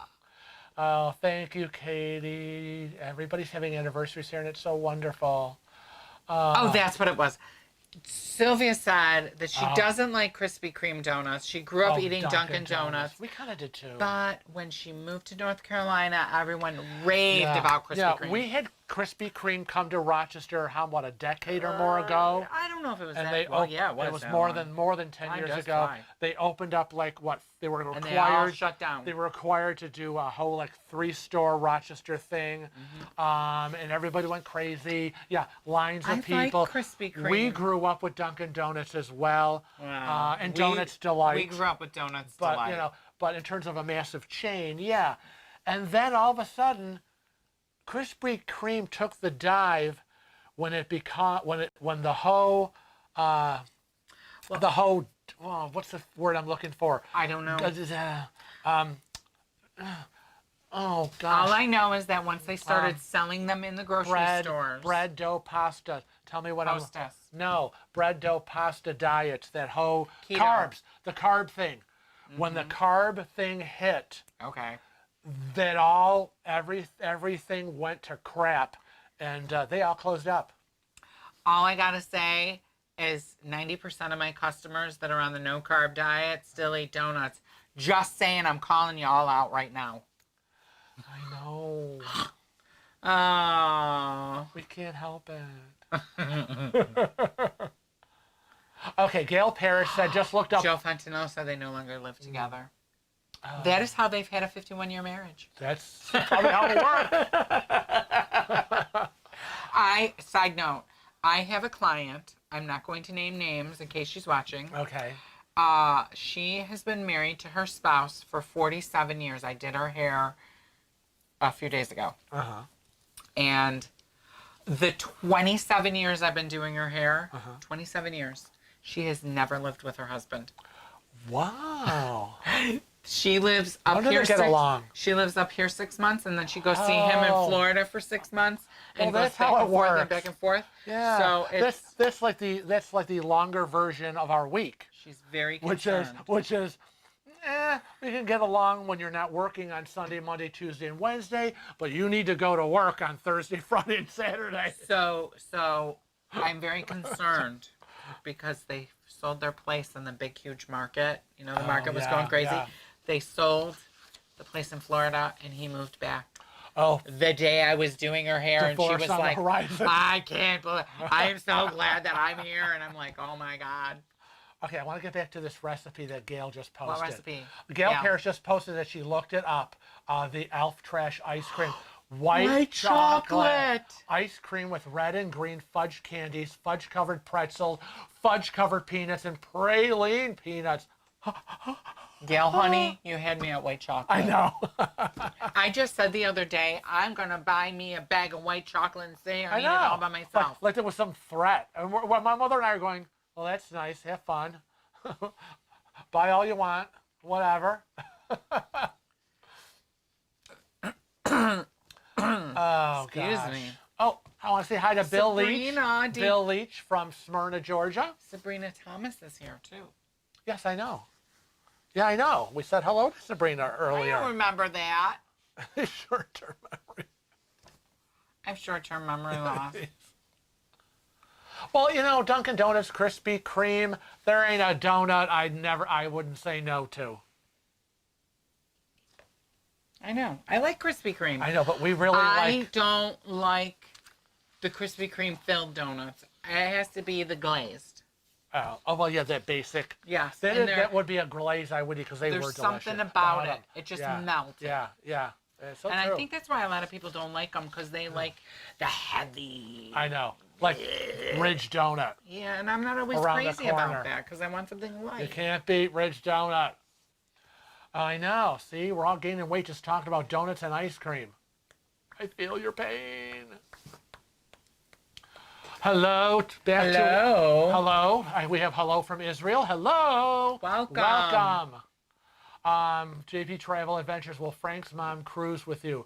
Oh, thank you, Katie. Everybody's having anniversaries here, and it's so wonderful. Oh, that's what it was. Sylvia said that she doesn't like Krispy Kreme donuts. She grew up eating Dunkin' Donuts. We kind of did too. But when she moved to North Carolina, everyone raved about Krispy Kreme. We had Krispy Kreme come to Rochester, what, a decade or more ago? I don't know if it was And that they well, yeah, it was that more long. than 10 Time years does ago. fly. They opened up they were required. And they all shut down. They were required to do a whole 3-store Rochester thing, and everybody went crazy. Yeah, lines of I people. like Krispy Kreme. We grew up with Dunkin' Donuts as well, Wow. and Donuts Delight. We grew up with Donuts but Delight. but in terms of a massive chain, yeah. And then all of a sudden, Krispy Kreme took the dive when the whole what's the word I'm looking for? I don't know. Oh gosh. All I know is that once they started selling them in the grocery stores. Bread, dough, pasta. Tell me what Hostess. No, bread, dough, pasta diets. That whole Keto. carbs. The carb thing. When the carb thing hit, Okay. that everything went to crap, and they all closed up. All I gotta say is 90% of my customers that are on the no carb diet still eat donuts. Just saying, I'm calling you all out right now. I know. Oh. We can't help it. Okay, Gail Parrish said, just looked up. Joe Fentanyl said they no longer live together. That is how they've had a 51-year marriage. That's probably how it worked. Side note, I have a client. I'm not going to name names in case she's watching. Okay. She has been married to her spouse for 47 years. I did her hair a few days ago. Uh-huh. And the 27 years I've been doing her hair, 27 years, she has never lived with her husband. Wow. She lives up here. Along? She lives up here 6 months, and then she goes see him in Florida for 6 months, and goes that's how it works. Back and forth. Yeah. So that's like the longer version of our week. She's very concerned. Which is, we can get along when you're not working on Sunday, Monday, Tuesday, and Wednesday, but you need to go to work on Thursday, Friday, and Saturday. So I'm very concerned because they sold their place in the big, huge market. You know, the market was going crazy. Yeah. They sold the place in Florida, and he moved back. Oh. The day I was doing her hair, and she was like, I can't believe, I'm so glad that I'm here. And I'm like, oh my God. Okay, I want to get back to this recipe that Gail just posted. What recipe? Gail Parrish just posted that she looked it up. The Elf Trash ice cream. White chocolate. Ice cream with red and green fudge candies, fudge-covered pretzels, fudge-covered peanuts, and praline peanuts. Gail, honey, you had me at white chocolate. I know. I just said the other day, I'm going to buy me a bag of white chocolate and say I eat it all by myself. Like there was some threat. And my mother and I are going, well, that's nice. Have fun. Buy all you want. Whatever. Oh, excuse gosh. me. Oh, I want to say hi to Bill Leach. Sabrina, Bill Leach from Smyrna, Georgia. Sabrina Thomas is here, too. Yes, I know. Yeah, I know. We said hello to Sabrina earlier. I don't remember that. Short-term memory. I have short-term memory loss. Well, you know, Dunkin' Donuts, Krispy Kreme, there ain't a donut I wouldn't say no to. I know. I like Krispy Kreme. I know, but we really I don't like the Krispy Kreme filled donuts. It has to be the glazed. Oh, well, yeah, that basic. Yes. That would be a glaze I would eat because they were delicious. There's something about it. It just melts. Yeah. It's so and true. I think that's why a lot of people don't like them because they like the heavy. I know. Like Ridge Donut. Yeah, and I'm not always crazy about that because I want something light. You can't beat Ridge Donut. I know. See, we're all gaining weight just talking about donuts and ice cream. I feel your pain. Hello. Hello. We have hello from Israel. Hello. Welcome. JP Travel Adventures. Will Frank's mom cruise with you?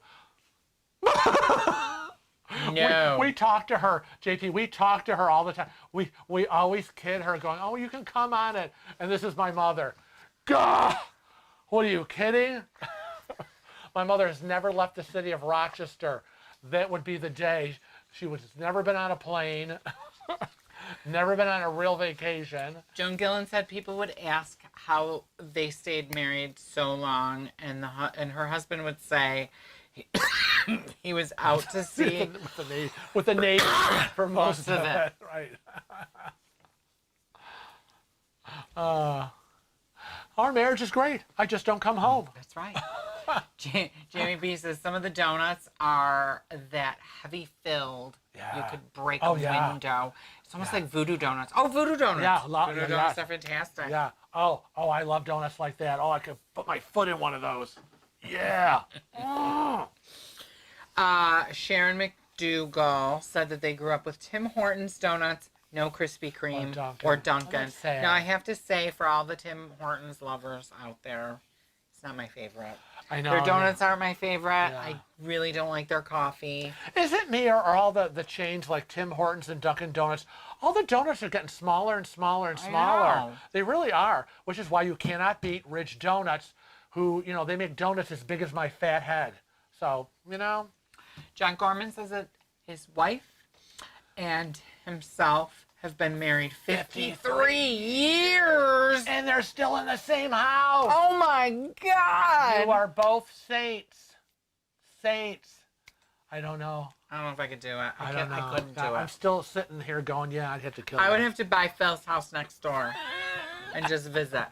No. We talk to her, JP. We talk to her all the time. We always kid her going, oh, you can come on it. And this is my mother. God. What are you kidding? My mother has never left the city of Rochester. That would be the day. She was never been on a plane, never been on a real vacation. Joan Gillen said people would ask how they stayed married so long, and her husband would say he was out to sea with the Navy for most of it. Right. Our marriage is great. I just don't come home. That's right. Jamie B says some of the donuts are that heavy filled. Yeah. You could break a window. It's almost like voodoo donuts. Oh, voodoo donuts. Yeah, voodoo donuts are fantastic. Yeah. Oh, I love donuts like that. Oh, I could put my foot in one of those. Yeah. Sharon McDougall said that they grew up with Tim Hortons donuts, no Krispy Kreme or Dunkin'. Oh, that's sad. Now, I have to say, for all the Tim Hortons lovers out there, it's not my favorite. I know. Their donuts aren't my favorite. Yeah. I really don't like their coffee. Is it me or all the chains like Tim Hortons and Dunkin' Donuts? All the donuts are getting smaller and smaller and smaller. I know. They really are, which is why you cannot beat Ridge Donuts, who, they make donuts as big as my fat head. So, John Gorman says that his wife and himself have been married 53 years. And they're still in the same house. Oh my God. You are both saints. Saints. I don't know. I don't know if I could do it. I don't know. I couldn't do I'm it. still sitting here going, yeah, I'd have to kill I would them. have to buy Phil's house next door and just visit.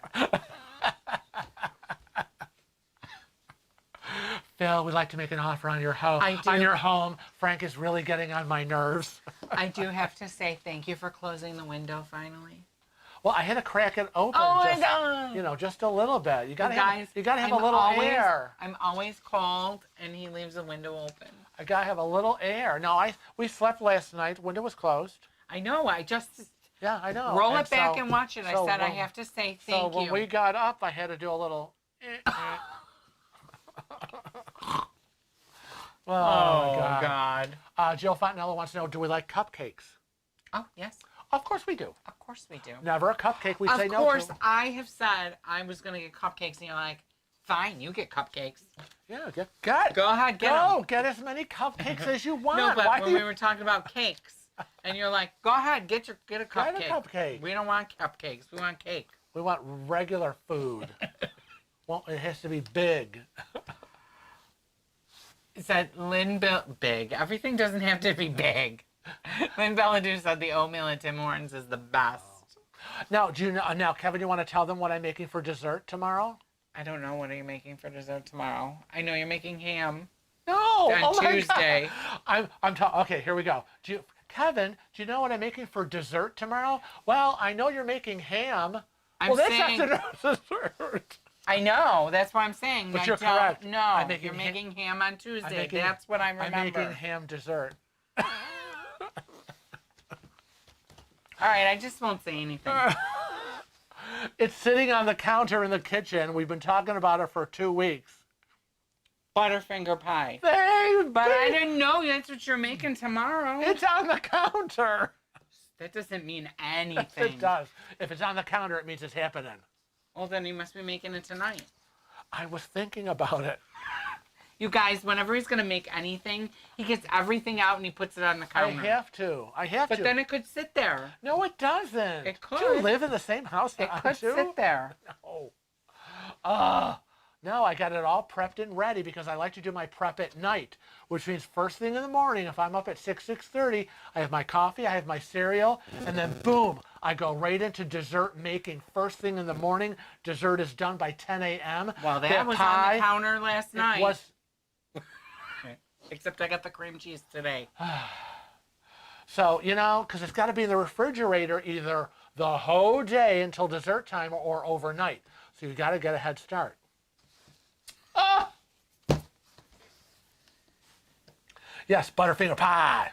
Phil, we'd like to make an offer on your home. On your home. Frank is really getting on my nerves. I do have to say thank you for closing the window finally. Well, I had to crack it open. Oh just, my God! Just a little bit. You gotta have a I'm little always, air. I'm always cold, and he leaves the window open. I gotta have a little air. No, we slept last night. Window was closed. I know. I just Yeah, I know. roll it back and watch it. I said I have to say thank you. So when we got up, I had to do a little. Oh God. Jill Fontanella wants to know: do we like cupcakes? Oh yes. Of course we do. Of course we do. Never a cupcake we say no to. Of course, I have said I was going to get cupcakes, and you're like, fine, you get cupcakes. Yeah, Go ahead, get them. Get as many cupcakes as you want. No, but when we were talking about cakes, and you're like, go ahead, get a cupcake. Get a cupcake. We don't want cupcakes. We want cake. We want regular food. Well, it has to be big. It said big. Everything doesn't have to be big. Lynn Belladu said the oatmeal at Tim Hortons is the best. Now, now, Kevin, you want to tell them what I'm making for dessert tomorrow? I don't know. What are you making for dessert tomorrow? I know you're making ham. No, on Tuesday. Okay, here we go. Kevin, do you know what I'm making for dessert tomorrow? Well, I know you're making ham. That's not dessert. I know. That's what I'm saying. But you're correct. No, you're making ham on Tuesday. That's what I remember. I'm making ham dessert. All right, I just won't say anything. It's sitting on the counter in the kitchen. We've been talking about it for 2 weeks. Butterfinger pie. But I didn't know that's what you're making tomorrow. It's on the counter. That doesn't mean anything. Yes, it does. If it's on the counter, it means it's happening. Well, then you must be making it tonight. I was thinking about it. You guys, whenever he's going to make anything, he gets everything out and he puts it on the counter. I have to. But then it could sit there. No, it doesn't. It could. Do you live in the same house that I do? It could sit there. No. No, I got it all prepped and ready because I like to do my prep at night, which means first thing in the morning, if I'm up at 6:30, I have my coffee, I have my cereal, and then boom, I go right into dessert making first thing in the morning. Dessert is done by 10 a.m. Well, that was on the counter last night. It was. Except I got the cream cheese today. So, because it's got to be in the refrigerator either the whole day until dessert time or overnight. So you got to get a head start. Yes, Butterfinger pie.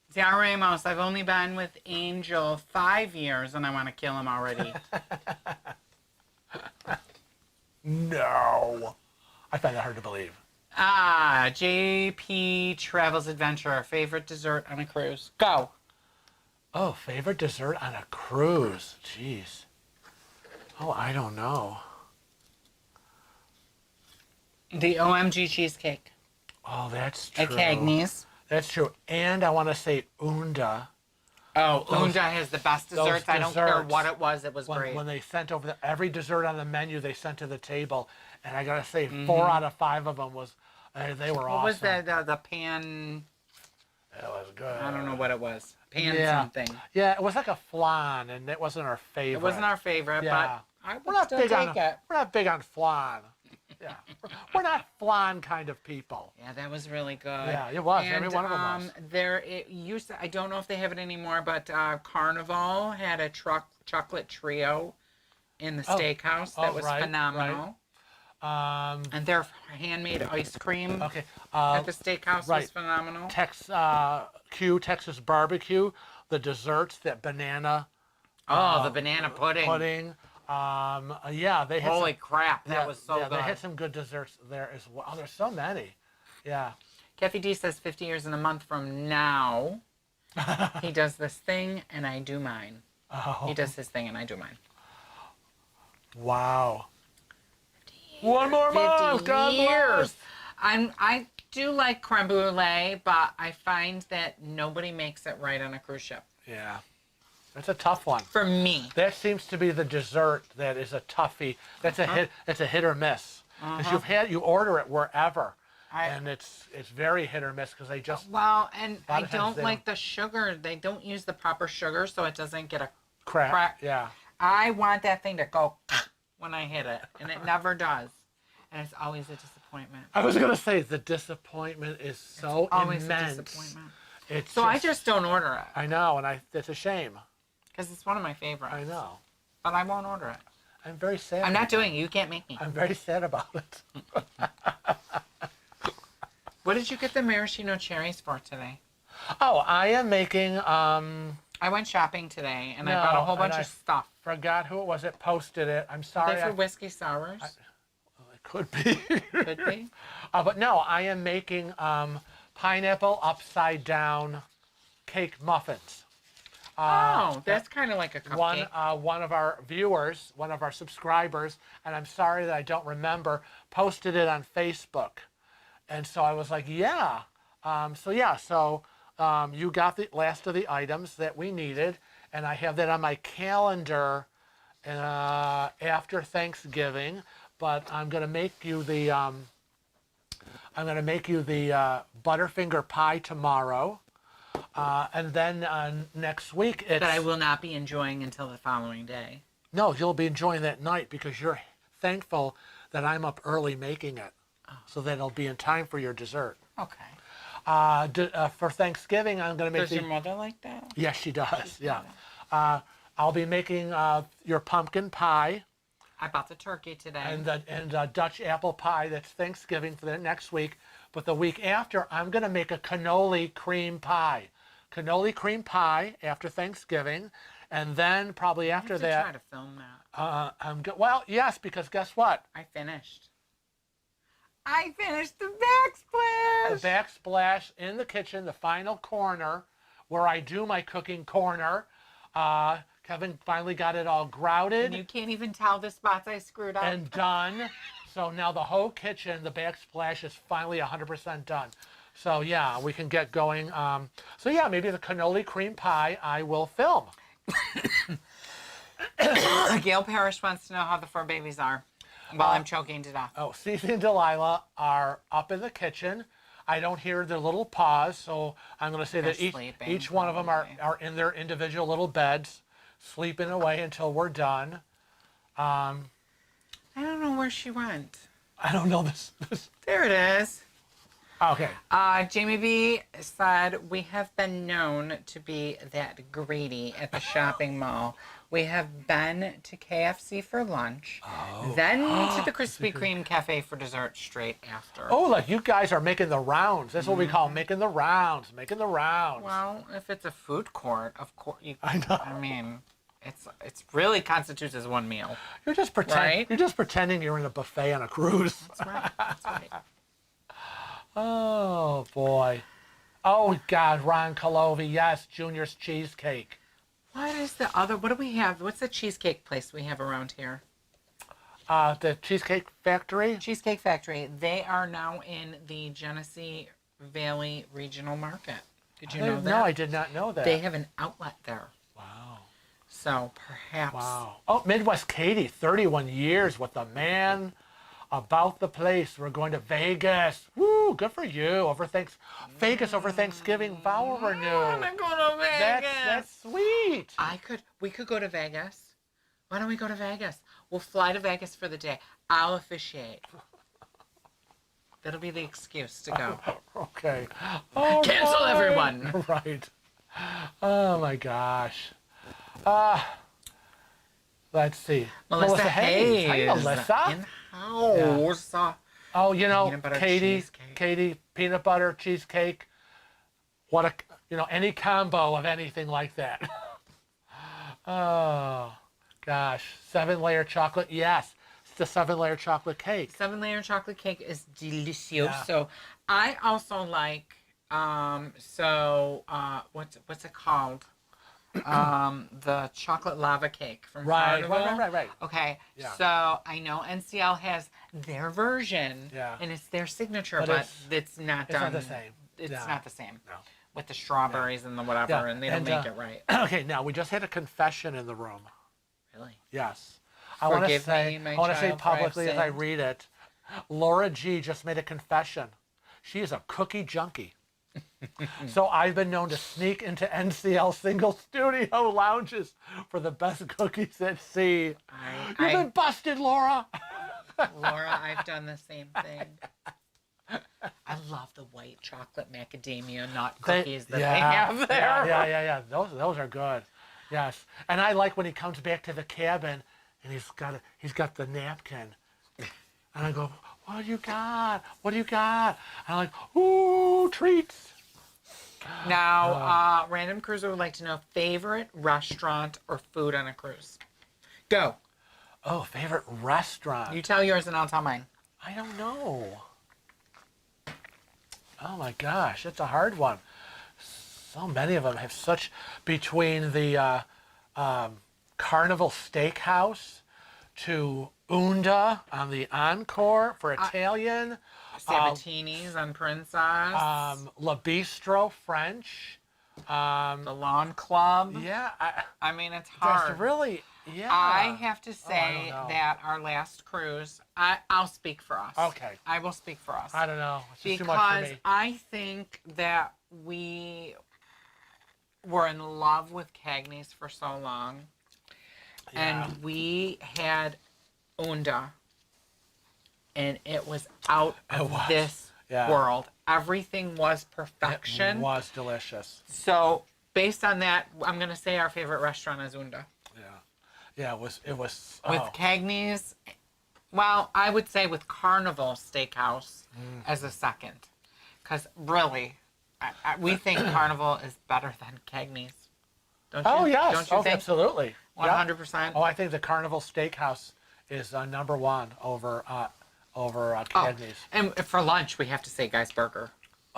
Sarah Ramos, I've only been with Angel 5 years and I want to kill him already. No. I find that hard to believe. JP Travels Adventure, favorite dessert on a cruise. Go. Oh, favorite dessert on a cruise. Jeez. Oh, I don't know. The OMG cheesecake. Oh, that's true. At Cagney's. That's true. And I want to say Unda. Oh, Unda has the best desserts. I don't care what it was. It was great. When they sent over every dessert on the menu, they sent to the table. And I got to say, 4 out of 5 of them they were awesome. What was the pan? It was good. I don't know what it was. Pan something. Yeah, it was like a flan, and it wasn't our favorite. It wasn't our favorite, but I would still take it. We're not big on flan. Yeah, we're not flan kind of people. Yeah, that was really good. Yeah, it was. And, every one of them was. I don't know if they have it anymore, but Carnival had a chocolate trio in the steakhouse that was right, phenomenal. And their handmade ice cream Okay. at the steakhouse right. was phenomenal. Texas barbecue, the desserts, that banana Oh, the banana pudding. Yeah, they had Holy some, crap, that yeah, was so yeah, good. they had some good desserts there as well. Oh, there's so many. Yeah. Kathy D says 50 years in a month from now. He does this thing and I do mine. Oh. He does his thing and I do mine. Wow. One more 50 month, God years. bless. I do like creme brulee, but I find that nobody makes it right on a cruise ship. Yeah. That's a tough one. For me. That seems to be the dessert that is a toughie. That's a hit. It's a hit or miss. Because you order it wherever, and it's very hit or miss because they just. Well, and I don't they like the sugar. They don't use the proper sugar, so it doesn't get a crack. Yeah. I want that thing to go when I hit it, and it never does, and it's always a disappointment. I was gonna say the disappointment is so It's always immense. a disappointment. It's So I just don't order it I know, and it's a shame. because it's one of my favorites. I know. But I won't order it. I'm very sad. I'm not doing it. You can't make me. I'm very sad about it. What did you get the maraschino cherries for today? Oh, I am making. I went shopping today and I bought a whole bunch of stuff. Forgot who it was that posted it. I'm Are sorry. they for whiskey sours? It could be. Could be. But no, I am making pineapple upside down cake muffins. Oh, that's kind of like a cupcake. One of our viewers, one of our subscribers, and I'm sorry that I don't remember, posted it on Facebook. And so I was like, yeah. So you got the last of the items that we needed, and I have that on my calendar after Thanksgiving. But I'm gonna make you the Butterfinger pie tomorrow, and then next week it's. That I will not be enjoying until the following day. No, you'll be enjoying that night because you're thankful that I'm up early making it, so that it'll be in time for your dessert. Okay. For Thanksgiving, I'm going to make. Does your mother like that? Yes, she does. Yeah. I'll be making your pumpkin pie. I bought the turkey today. And Dutch apple pie. That's Thanksgiving for the next week. But the week after, I'm going to make a cannoli cream pie. Cannoli cream pie after Thanksgiving, and then probably after that. Try to film that. Well, yes, because guess what? I finished the backsplash. The backsplash in the kitchen, the final corner, where I do my cooking corner. Kevin finally got it all grouted. And you can't even tell the spots I screwed up. And done. So now the whole kitchen, the backsplash is finally 100% done. So yeah, we can get going. So yeah, maybe the cannoli cream pie I will film. Gail Parrish wants to know how the 4 babies are while I'm choking to death. Oh, Cece and Delilah are up in the kitchen. I don't hear their little paws, so I'm going to say that each one of them are in their individual little beds, sleeping away until we're done. I don't know where she went. I don't know this. There it is. Okay. Jamie B said, we have been known to be that greedy at the shopping mall. We have been to KFC for lunch, then to the Krispy Kreme Cafe for dessert straight after. Oh, look, you guys are making the rounds. That's what we call making the rounds, making the rounds. Well, if it's a food court, of course. I know. I mean, it's really constitutes as one meal. You're just pretending. Right? You're just pretending you're in a buffet on a cruise. That's right. That's right. Oh boy. Oh God, Ron Calovi, yes, Junior's cheesecake. What is the other? What do we have? What's the cheesecake place we have around here? The Cheesecake Factory. Cheesecake Factory. They are now in the Genesee Valley Regional Market. Did you know that? No, I did not know that. They have an outlet there. Wow. So perhaps. Wow. Oh, Midwest Katie, 31 years with the man about the place. We're going to Vegas. Woo, good for you. Vegas over Thanksgiving vow renew. I'm going to Vegas. That's sweet. We could go to Vegas. Why don't we go to Vegas? We'll fly to Vegas for the day. I'll officiate. That'll be the excuse to go. Okay. Cancel everyone. Right. Oh my gosh. Let's see. Melissa Hayes. Hi, Melissa. In house. Oh, Peanut butter cheesecake. Katie, peanut butter cheesecake. What a, any combo of anything like that. Oh, gosh. 7-layer chocolate. Yes, it's the 7-layer chocolate cake. 7-layer chocolate cake is delicious. Yeah. So I also like, what's it called? The chocolate lava cake from Carnival. Right. Okay, Yeah. so I know NCL has their version, Yeah. and it's their signature, But but it's not done. not the same. It's No. not the same. No. With the strawberries and the whatever, Yeah. and they don't make it right. Okay, now we just had a confession in the room. Really? Yes. I want to Forgive say, me, my I want to say child, for I have publicly as I sinned. read it, Laura G just made a confession. She is a cookie junkie. So I've been known to sneak into NCL single studio lounges for the best cookies at sea. You've been busted, Laura. Laura, I've done the same thing. I love the white chocolate macadamia nut cookies that they have there. Yeah. Those are good. Yes, and I like when he comes back to the cabin and he's got the napkin, and I go, "What do you got? What do you got?" And I'm like, "Ooh, treats." Now, Random Cruiser would like to know favorite restaurant or food on a cruise. Go. Oh, favorite restaurant? You tell yours and I'll tell mine. I don't know. Oh my gosh, it's a hard one. So many of them have such, between the Carnival Steakhouse to Unda on the Encore for Italian. Sabatini's on Princess. La Bistro French. The Lawn Club. Yeah. I mean, it's hard. That's really, yeah. I have to say know. that our last cruise, I'll speak for us. Okay. I will speak for us. I don't know. It's just too much for Because me. I think that we were in love with Cagney's for so long. Yeah. And we had Unda. And it was out of this world. Everything was perfection. It was delicious. So, based on that, I'm going to say our favorite restaurant is Unda. Yeah, it was. With Cagney's, well, I would say with Carnival Steakhouse as a second. Because really, we think Carnival is better than Cagney's. Don't you? Oh, yes. Don't you think? Absolutely. 100%. Oh, I think the Carnival Steakhouse is number one over Cagney's. And for lunch, we have to say Guy's Burger.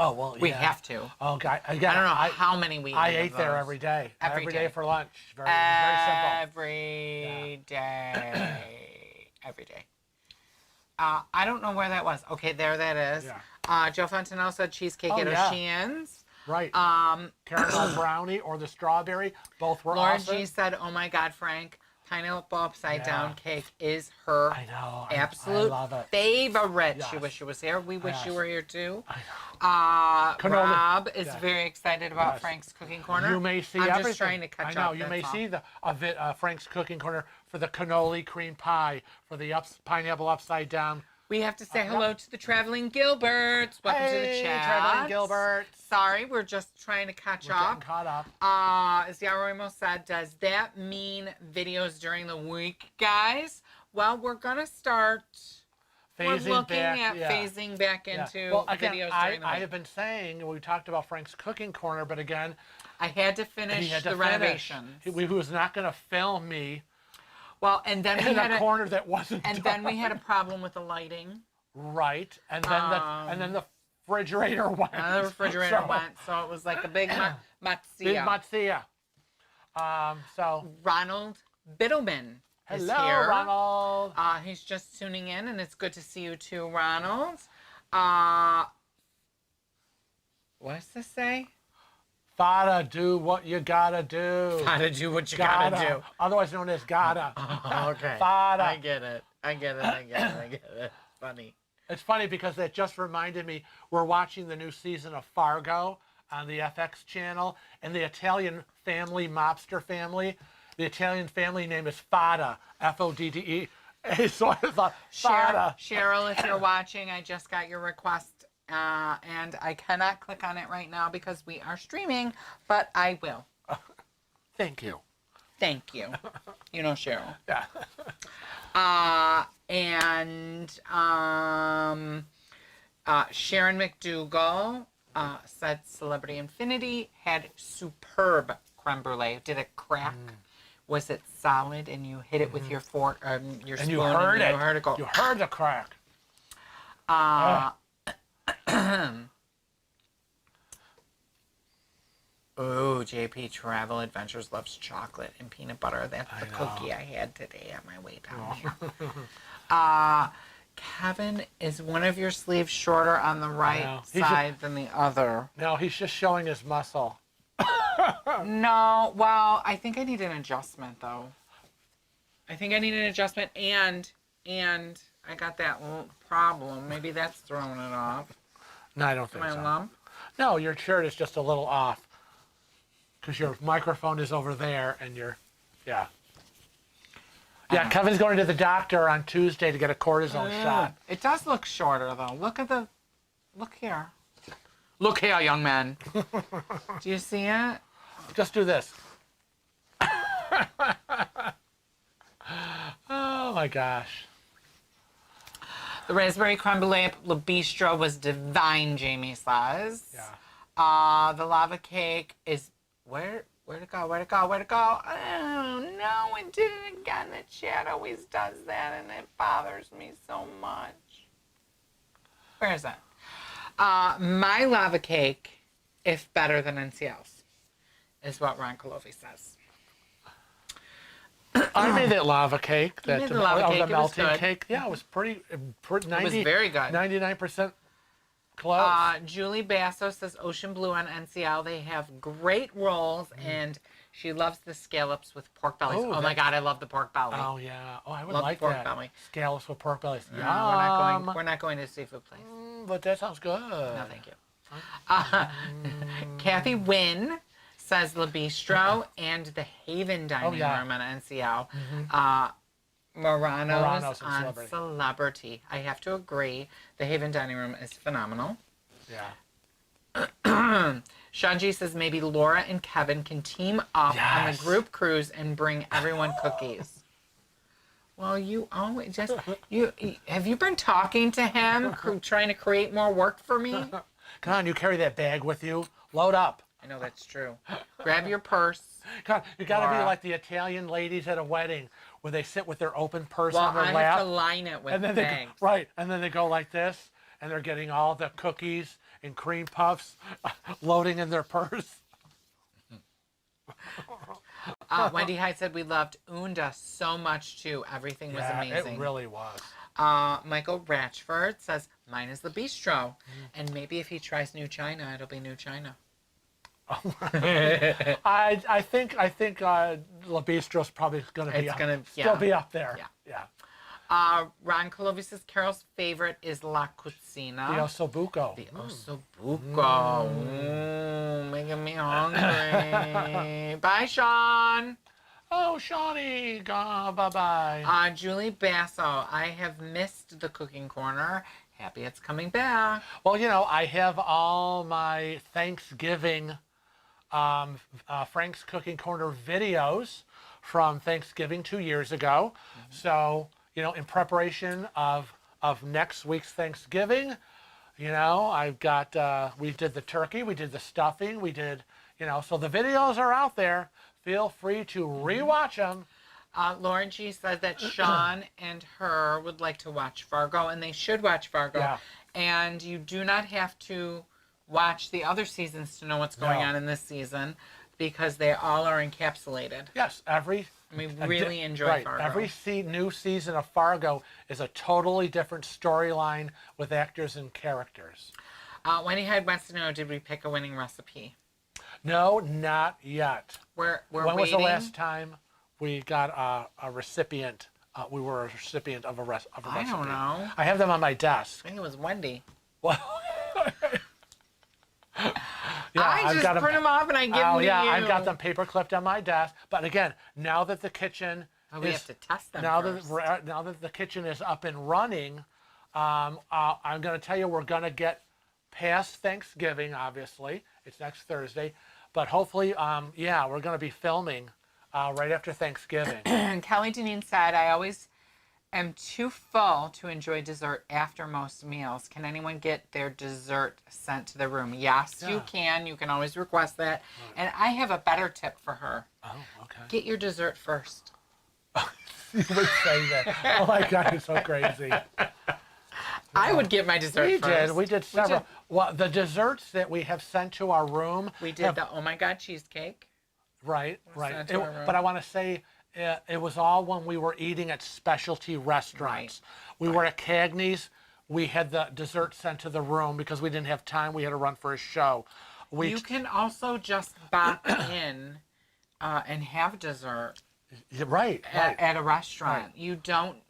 Oh, well, yeah. We have to. Oh, I don't know how many we I eat ate of there those. every day. Every Every day. day for lunch. Very simple. Every day. Every day. I don't know where that was. Okay, there that is. Yeah. Joe Fontanelle said cheesecake Oh, at yeah. O'Shea's. Right. Caramel brownie or the strawberry, both were Laura awesome. G said, "Oh my God, Frank, pineapple upside down Yeah. cake is her I know. absolute I love it. favorite." Yes. She wish she was here. We wish Yes. you were here too. I know. Cannoli. Rob is Yes. very excited about Yes. Frank's Cooking Corner. You may see I'm everything. just trying to catch I know. up. You may that's all. see the Frank's Cooking Corner for the cannoli cream pie, for the pineapple upside down. We have to say hello to the Traveling Gilberts. Welcome to the Hey, chat. Traveling Gilbert. Sorry, we're just trying to catch We're up. getting caught up. As Yaroimo said, does that mean videos during the week, guys? Well, we're going to start... We're looking at phasing back into Well, again, videos I during the week. have been saying, we talked about Frank's Cooking Corner, but again, I had to he finish had to the finish. renovations. He was not going to film me Well, and then we in had a corner that wasn't and done. then we had a problem with the lighting. Right, and then the refrigerator went. The refrigerator So, went, so it was like a big Big matzia. matzia. So Ronald Biddleman is hello, here. Ronald. He's just tuning in, and it's good to see you too, Ronald. What does this say? Gotta do what you gotta do. Gotta do what you gotta do. Otherwise known as gotta. Okay. Fada. I get it. I get it. Funny. It's funny because that just reminded me, we're watching the new season of Fargo on the FX channel, and the Italian family, mobster family, the Italian family name is Fada, F-O-D-D-E. So I thought, Fada. Cheryl, if you're watching, I just got your request, and I cannot click on it right now because we are streaming, but I will. Thank you. Thank you. You know Cheryl. Yeah. And Sharon McDougall said Celebrity Infinity had superb creme brulee. Did it crack? Was it solid? And you hit it with your fork, your spoon, And you heard it. You heard it go. You heard the crack. Oh, JP Travel Adventures loves chocolate and peanut butter. That's the cookie I had today on my way down here. Kevin, is one of your sleeves shorter on the right side than the other? No, he's just showing his muscle. No, well, I think I need an adjustment, though. I think I need an adjustment, and I got that problem. Maybe that's throwing it off. No, I don't think My so. lump? No, your shirt is just a little off. Because your microphone is over there, and you're, yeah. Yeah, Kevin's going to the doctor on Tuesday to get a cortisone shot. It does look shorter, though. Look here. Look here, young man. Do you see it? Just do this. Oh my gosh. The raspberry creme brulee at Le Bistro was divine, Jamie says. Yeah. The lava cake is where'd it go? Oh no, it did it again. The chat always does that, and it bothers me so much. Where is it? My lava cake, if better than NCL's, is what Ron Colovi says. I made that lava cake. You made the lava cake. The It was melting good. cake. Yeah, it was pretty 90, It was very good. 99% close. Julie Basso says Ocean Blue on NCL. They have great rolls, and she loves the scallops with pork bellies. Oh my God, I love the pork belly. Oh yeah. Oh, I would Love like pork that. belly. Scallops with pork bellies. Yeah, we're not going to a seafood place. But that sounds good. No, thank you. Kathy Wynn says Le Bistro and the Haven Dining Room on NCL. Morano's on Celebrity. I have to agree. The Haven Dining Room is phenomenal. Yeah. Sean G says maybe Laura and Kevin can team up on the group cruise and bring everyone cookies. Well, you always just have you been talking to him, trying to create more work for me? Come on, you carry that bag with you. Load up. I know that's true. Grab your purse. Come on, you got to be like the Italian ladies at a wedding, where they sit with their open purse Well, on their I lap. have to line it with and then bags. and then they go like this, and they're getting all the cookies and cream puffs loading in their purse. Wendy Hyde said we loved Unda so much too. Everything was amazing. It really was. Michael Ratchford says mine is the bistro, and maybe if he tries New China, it'll be New China. I think La Bistro's probably going to be still be up there. Yeah. Ron Colovi says Carol's favorite is La Cucina. The Ossobuco. The Ossobuco. Making me hungry. Bye, Sean. Oh, Shawnee. Bye-bye. Julie Basso. I have missed the cooking corner. Happy it's coming back. Well, I have all my Thanksgiving Frank's Cooking Corner videos from Thanksgiving 2 years ago. So, in preparation of next week's Thanksgiving, I've got, we did the turkey, we did the stuffing, we did, so the videos are out there. Feel free to rewatch them. Lauren G said that Sean and her would like to watch Fargo, and they should watch Fargo. Yeah. And you do not have to watch the other seasons to know what's going on in this season, because they all are encapsulated. Yes, we really enjoy Fargo. Every new season of Fargo is a totally different storyline with actors and characters. Wendy Hyde wants to know, did we pick a winning recipe? No, not yet. We're when waiting. Was the last time we got a recipient? We were a recipient of a recipe. I don't know. I have them on my desk. I think it was Wendy. Well, I just print them off and I give them to you. I've got them paper clipped on my desk. But again, now that the kitchen we have to test them now first. Now that the kitchen is up and running, I'm going to tell you we're going to get past Thanksgiving. Obviously, it's next Thursday, but hopefully, we're going to be filming right after Thanksgiving. Kelly Deneen said, I always am too full to enjoy dessert after most meals. Can anyone get their dessert sent to the room? Yes, you Yeah. can. You can always request that. And I have a better tip for her. Oh, okay. Get your dessert first. You would say that. Oh my God, you're so crazy. I would get my dessert first. We did several. Well, the desserts that we have sent to our room. We did the Oh My God cheesecake. Right. sent to our room. But I want to say it was all when we were eating at specialty restaurants. We were at Cagney's. We had the dessert sent to the room because we didn't have time. We had to run for a show. You can also just bop in and have dessert Right. at a restaurant. You don't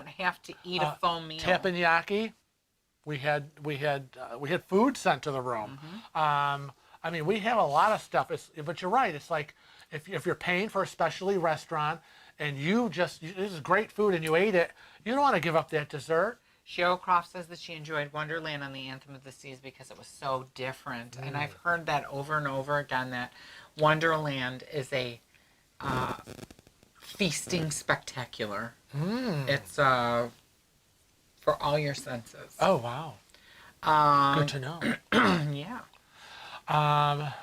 have to eat a full meal. Teppanyaki, we had food sent to the room. I mean, we have a lot of stuff. But you're right. It's like if you're paying for a specialty restaurant and this is great food and you ate it, you don't want to give up that dessert. Cheryl Croft says that she enjoyed Wonderland on the Anthem of the Seas because it was so different. And I've heard that over and over again, that Wonderland is a feasting spectacular. It's for all your senses. Oh, wow. Good to know. Yeah. Now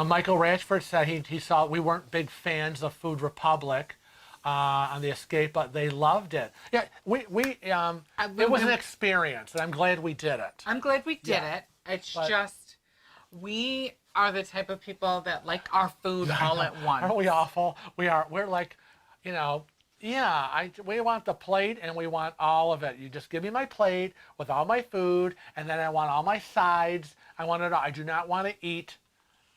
Michael Ratchford said he saw we weren't big fans of Food Republic on the Escape, but they loved it. Yeah, it was an experience, and I'm glad we did it. I'm glad we did it. It's just, we are the type of people that like our food all at once. Aren't we awful? We're like, we want the plate and we want all of it. You just give me my plate with all my food, and then I want all my sides. I do not want to eat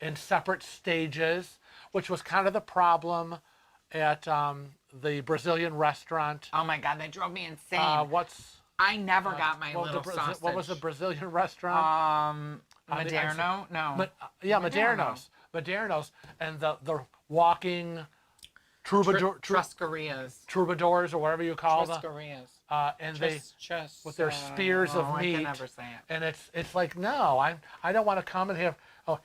in separate stages, which was kind of the problem at the Brazilian restaurant. Oh my God, that drove me insane. I never got my little sausage. What was the Brazilian restaurant? Maderno? No. Maderno's, and the walking troubadours or whatever you call them. And with their spears of meat. I can never say it. And it's like, no, I don't want to come and have,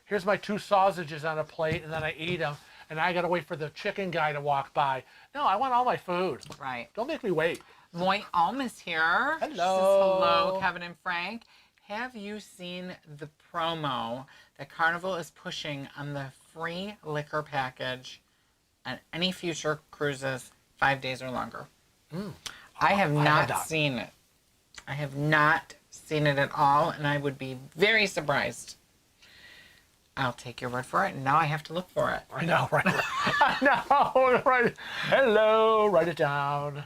here's my 2 sausages on a plate, and then I eat them, and I got to wait for the chicken guy to walk by. No, I want all my food. Right. Don't make me wait. Moy Alm is here. Hello. She says, hello, Kevin and Frank. Have you seen the promo that Carnival is pushing on the free liquor package on any future cruises 5 days or longer? I have not seen it. I have not seen it at all, and I would be very surprised. I'll take your word for it, and now I have to look for it. I know, right? I know, right? Hello, write it down.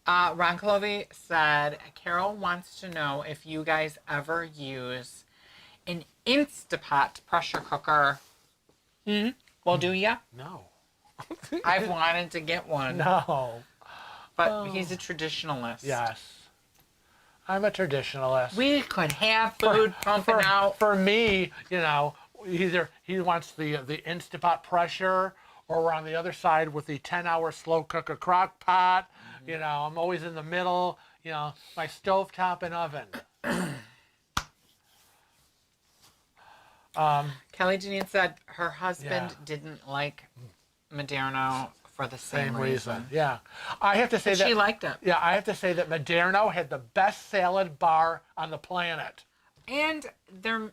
Ron Clovey said, Carol wants to know if you guys ever use an Instapot pressure cooker. Well, do ya? No. I've wanted to get one. No. But he's a traditionalist. Yes. I'm a traditionalist. We could have food pumping out. For me, either he wants the Instapot pressure, or we're on the other side with the 10-hour slow cooker crock pot. I'm always in the middle, my stovetop and oven. Kelly Janine said her husband didn't like Maderno for the same reason. Yeah. I have to say that she liked it. Yeah, I have to say that Maderno had the best salad bar on the planet. And the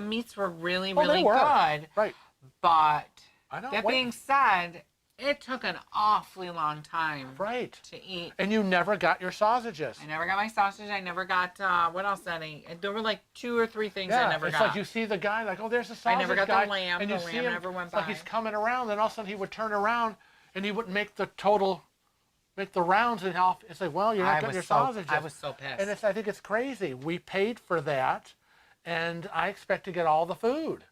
meats were really, really good. Right. But I know. That being said, it took an awfully long time to eat. And you never got your sausages. I never got my sausage. I never got, what else did I eat? There were like 2 or 3 things I never got. It's like you see the guy, like, there's a sausage guy. I never got the lamb. And the you lamb see him, never went it's by. like he's coming around, and all of a sudden he would turn around, and he wouldn't make the rounds, and it's like, well, you're not getting your sausages. I was so pissed. And I think it's crazy. We paid for that, and I expect to get all the food.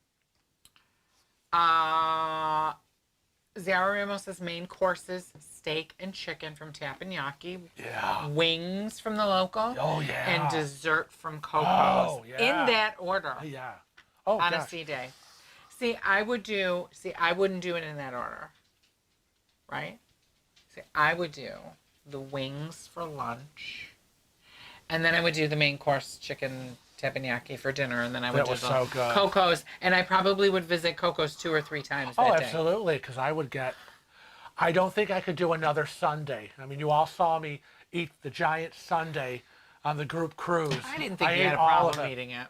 Zara Ramos says main courses, steak and chicken from Teppanyaki. Yeah. Wings from the local. Oh, yeah. And dessert from Coco's. Oh, yeah. In that order. Yeah. Oh, on a sea day. I wouldn't do it in that order. Right? I would do the wings for lunch. And then I would do the main course chicken teppanyaki for dinner, and then I would That do was the so good. Coco's, and I probably would visit Coco's 2 or 3 times that Oh, day. absolutely, because I don't think I could do another Sunday. I mean, you all saw me eat the giant sundae on the group cruise. I didn't think you ate had a all of problem it. eating it.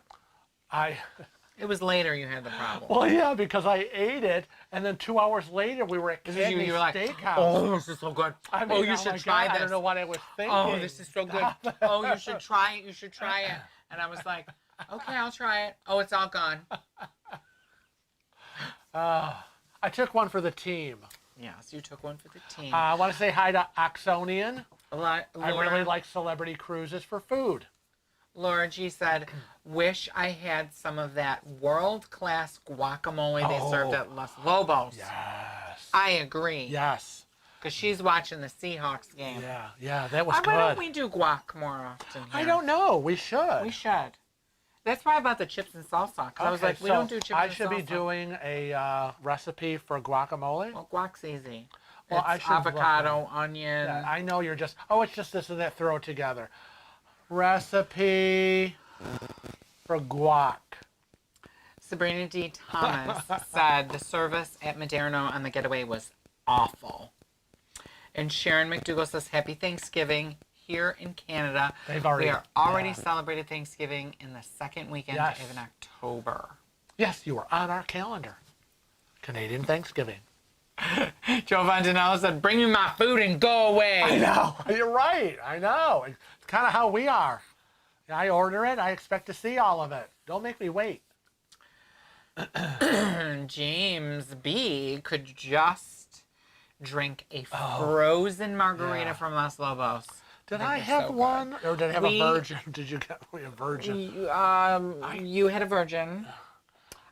It was later you had the problem. Well, yeah, because I ate it, and then 2 hours later we were at Candy's You were like, Steakhouse. oh, this is so good. I mean, you should my try God, this. I don't know what I was thinking. Oh, this is so good. Oh, you should try it. You should try it. And I was like, okay, I'll try it. Oh, it's all gone. I took one for the team. Yes, you took one for the team. I want to say hi to Oxonian. Laura, I really like celebrity cruises for food. Laura G said, wish I had some of that world-class guacamole they served at Los Lobos. Yes. I agree. Yes. Because she's watching the Seahawks game. Yeah, that was good. Why don't we do guac more often here? I don't know. We should. We should. That's why I bought the chips and salsa. Because I was like, we don't do chips and salsa. I should be doing a recipe for guacamole. Well, guac's easy. Well, it's avocado, onion. Yeah, I know you're just, it's just this and that, throw it together. Recipe for guac. Sabrina D. Thomas said the service at Maderno on the getaway was awful. And Sharon McDougall says, happy Thanksgiving here in Canada. We are already celebrated Thanksgiving in the second weekend of October. Yes, you are on our calendar. Canadian Thanksgiving. Joe Fontanello said, bring me my food and go away. I know. You're right. I know. It's kind of how we are. I order it. I expect to see all of it. Don't make me wait. James B. could just drink a frozen margarita from Los Lobos. Did I have one? Or did I have a virgin? Did you get me a virgin? You had a virgin.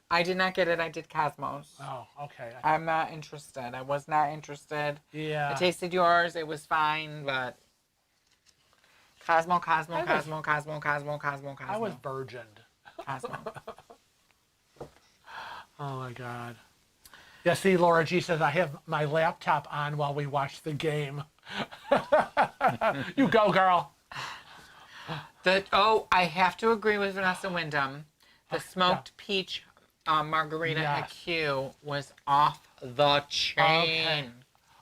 I did not get it. I did Cosmos. Oh, okay. I'm not interested. I was not interested. Yeah. I tasted yours. It was fine, but Cosmo. I was virgined. Cosmo. Oh, my God. Yeah, see, Laura G says, I have my laptop on while we watch the game. You go, girl. I have to agree with Vanessa Wyndham. The smoked peach margarita at Q was off the chain.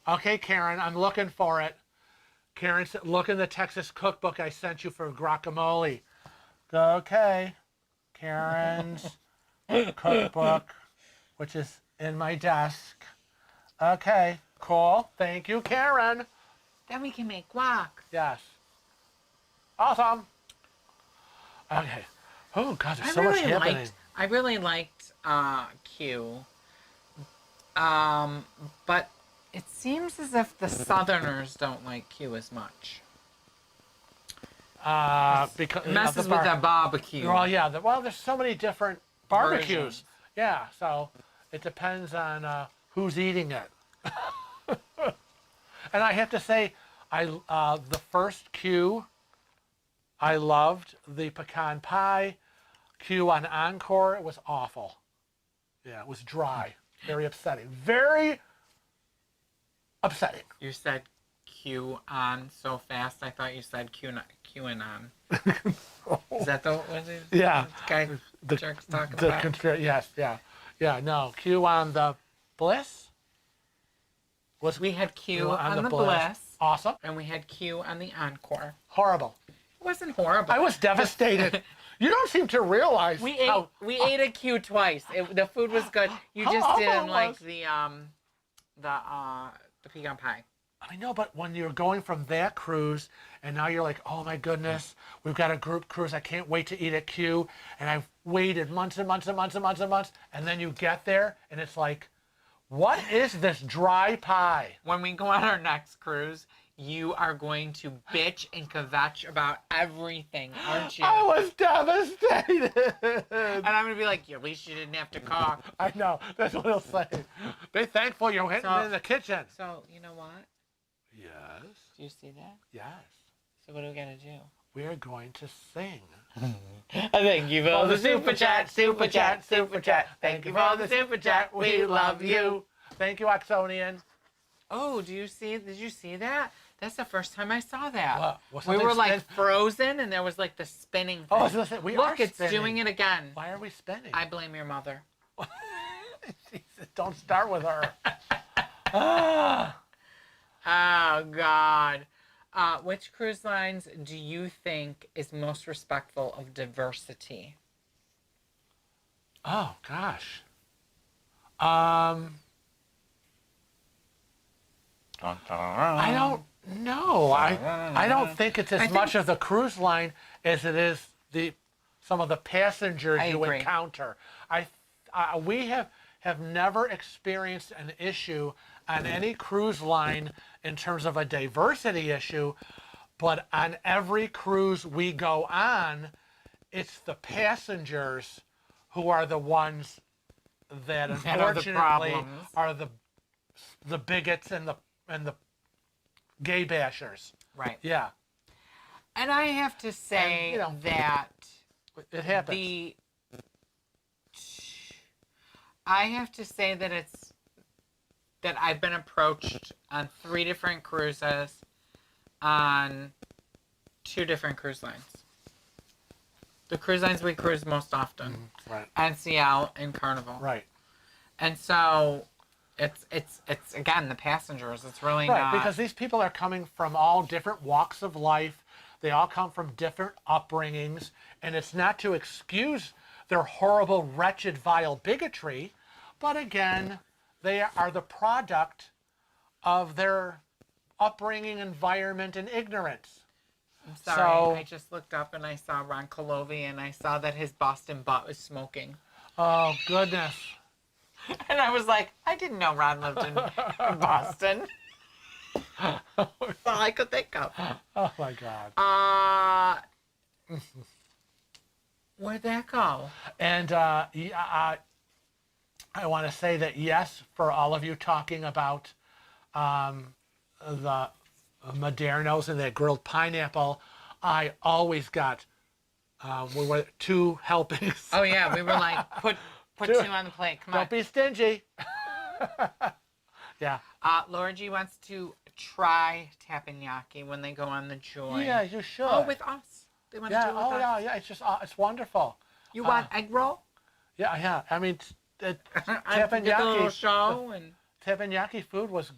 Okay, Karen, I'm looking for it. Karen said, look in the Texas cookbook I sent you for guacamole. Okay. Karen's cookbook, which is in my desk. Okay, cool. Thank you, Karen. Then we can make guac. Yes. Awesome. Okay. Oh, God, there's so much happening. I really liked Q. But it seems as if the Southerners don't like Q as much. Because it messes with that barbecue. Well, yeah. There's so many different barbecues. Versions. Yeah, so it depends on who's eating it. And I have to say, the first Q, I loved the pecan pie. Q on Encore, it was awful. Yeah, it was dry. Very upsetting. Very upsetting. You said Q on so fast, I thought you said Qing on. Is that what it is? Yeah. Guy jerks talking about? Yes, yeah. Yeah, no. Q on the Bliss? We had Q on the Bliss. Awesome. And we had Q on the Encore. Horrible. It wasn't horrible. I was devastated. You don't seem to realize we ate a Q twice. The food was good. You just didn't like the pecan pie. I know, but when you're going from that cruise and now you're like, oh my goodness, we've got a group cruise. I can't wait to eat at Q. And I've waited months and months and months and months and months. And then you get there and it's like, what is this dry pie? When we go on our next cruise, you are going to bitch and kvetch about everything, aren't you? I was devastated. And I'm going to be like, at least you didn't have to cook. I know. That's what he'll say. Be thankful you're hitting in the kitchen. So, you know what? Yes. Do you see that? Yes. So what do we got to do? We're going to sing. Thank you for the super chat, super chat, super chat. Thank you for the super chat. We love you. Thank you, Oxonian. Oh, did you see that? That's the first time I saw that. What? Was We something were like spin- frozen, and there was like the spinning thing. Oh, I was gonna say, we are Look, it's spinning. doing it again. Why are we spinning? I blame your mother. Jesus, don't start with her. Ah. Oh, God. Which cruise lines do you think is most respectful of diversity? Oh, gosh. I don't know. I don't think it's as much of the cruise line as it is some of the passengers I you agree. encounter. We have never experienced an issue on any cruise line in terms of a diversity issue, but on every cruise we go on, it's the passengers who are the ones that That are the unfortunately problems. are the bigots and the gay bashers. Right. Yeah, And I have to say And, you know, that it happens. I have to say that that I've been approached on 3 different cruises on 2 different cruise lines. The cruise lines we cruise most often. Right. NCL and Carnival. Right. And so it's again the passengers. It's really Right, not because these people are coming from all different walks of life. They all come from different upbringings, and it's not to excuse their horrible, wretched, vile bigotry, but again, they are the product of their upbringing, environment, and ignorance. I'm sorry. So- I just looked up and I saw Ron Colovi and I saw that his Boston butt was smoking. Oh, goodness. And I was like, I didn't know Ron lived in Boston. That's all I could think of. Oh, my God. Where'd that go? And I want to say that, yes, for all of you talking about the Modernos and that grilled pineapple, I always got 2 helpings. Oh yeah, we were like, put 2 on the plate. Come on. Don't be stingy. Yeah. Laura G wants to try teppanyaki when they go on the Joy. Yeah, you should. Oh, with us. They want to Yeah. do it with Oh, us. yeah. Yeah. It's just it's wonderful. You want egg roll? Yeah. Yeah. I mean, I get a little teppanyaki. show and Teppanyaki food was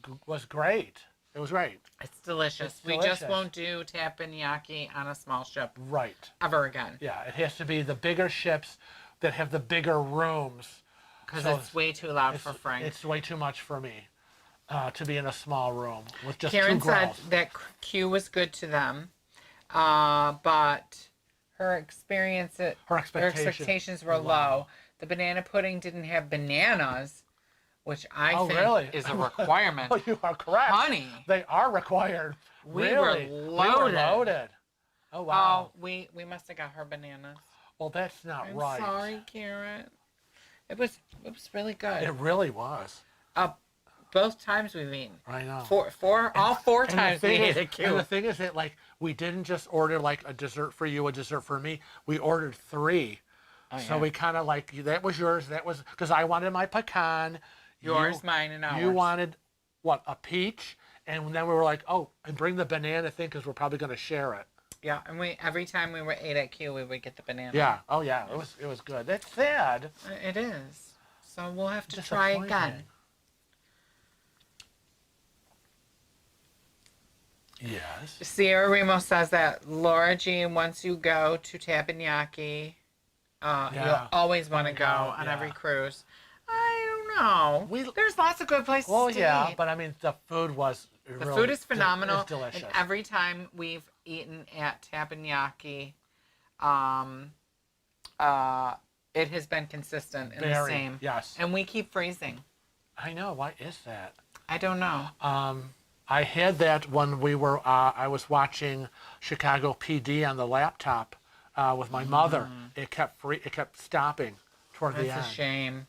great. It was great. it's delicious. It's We delicious. just won't do teppanyaki on a small ship Right. ever again Yeah. It has to be the bigger ships that have the bigger rooms. because So it's way too loud for Frank. It's way too much for me to be in a small room with just Karen 2 said girls. that Q was good to them, but her expectations were low. The banana pudding didn't have bananas, which I think really? is a requirement. Oh, you are correct. Honey. They are required. We Really? were We loaded. were loaded. Oh, wow. Oh, we must have got her bananas. Well, that's not I'm right. sorry, Karen. It was really good. It really was. Both times we've eaten. I know. All four And the times we thing ate is- at And Q. the thing is that, like, we didn't just order, like, a dessert for you, a dessert for me. We ordered 3. Oh, So yeah. we kind of, like, that was yours, that was, because I wanted my pecan. Yours, mine, and ours. You wanted, what, a peach? And then we were like, oh, and bring the banana thing because we're probably going to share it. Yeah, and every time we were ate at Q, we would get the banana. Yeah. Oh, yeah. It was good. That's sad. It is. So we'll have to try again. Disappointing. Yes. Sierra Remo says that Laura G, once you go to teppanyaki, you'll always want to go on yeah. every cruise. I don't know. There's lots of good places Well, to yeah, eat. but I mean, the food was The really food is phenomenal. It's delicious. And every time we've eaten at teppanyaki, it has been consistent and the Very, same. yes. And we keep freezing. I know. Why is that? I don't know. I had that when we were. I was watching Chicago PD on the laptop with my mother. It kept It kept stopping toward the end. That's a shame.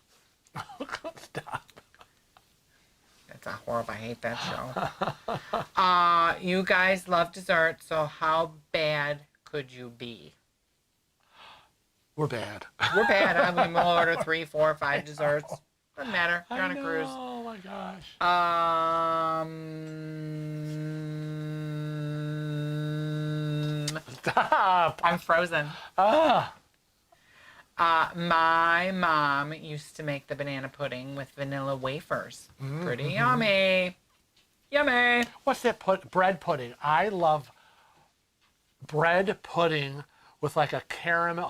Stop. That's a horrible. I hate that show. You guys love dessert, so how bad could you be? We're bad. We're bad. I mean, we'll order 3, 4, 5 desserts. Doesn't matter. You're on a cruise. my gosh. Stop. I'm frozen. Ah. My mom used to make the banana pudding with vanilla wafers. Pretty yummy. Yummy. What's that bread pudding? I love bread pudding with like a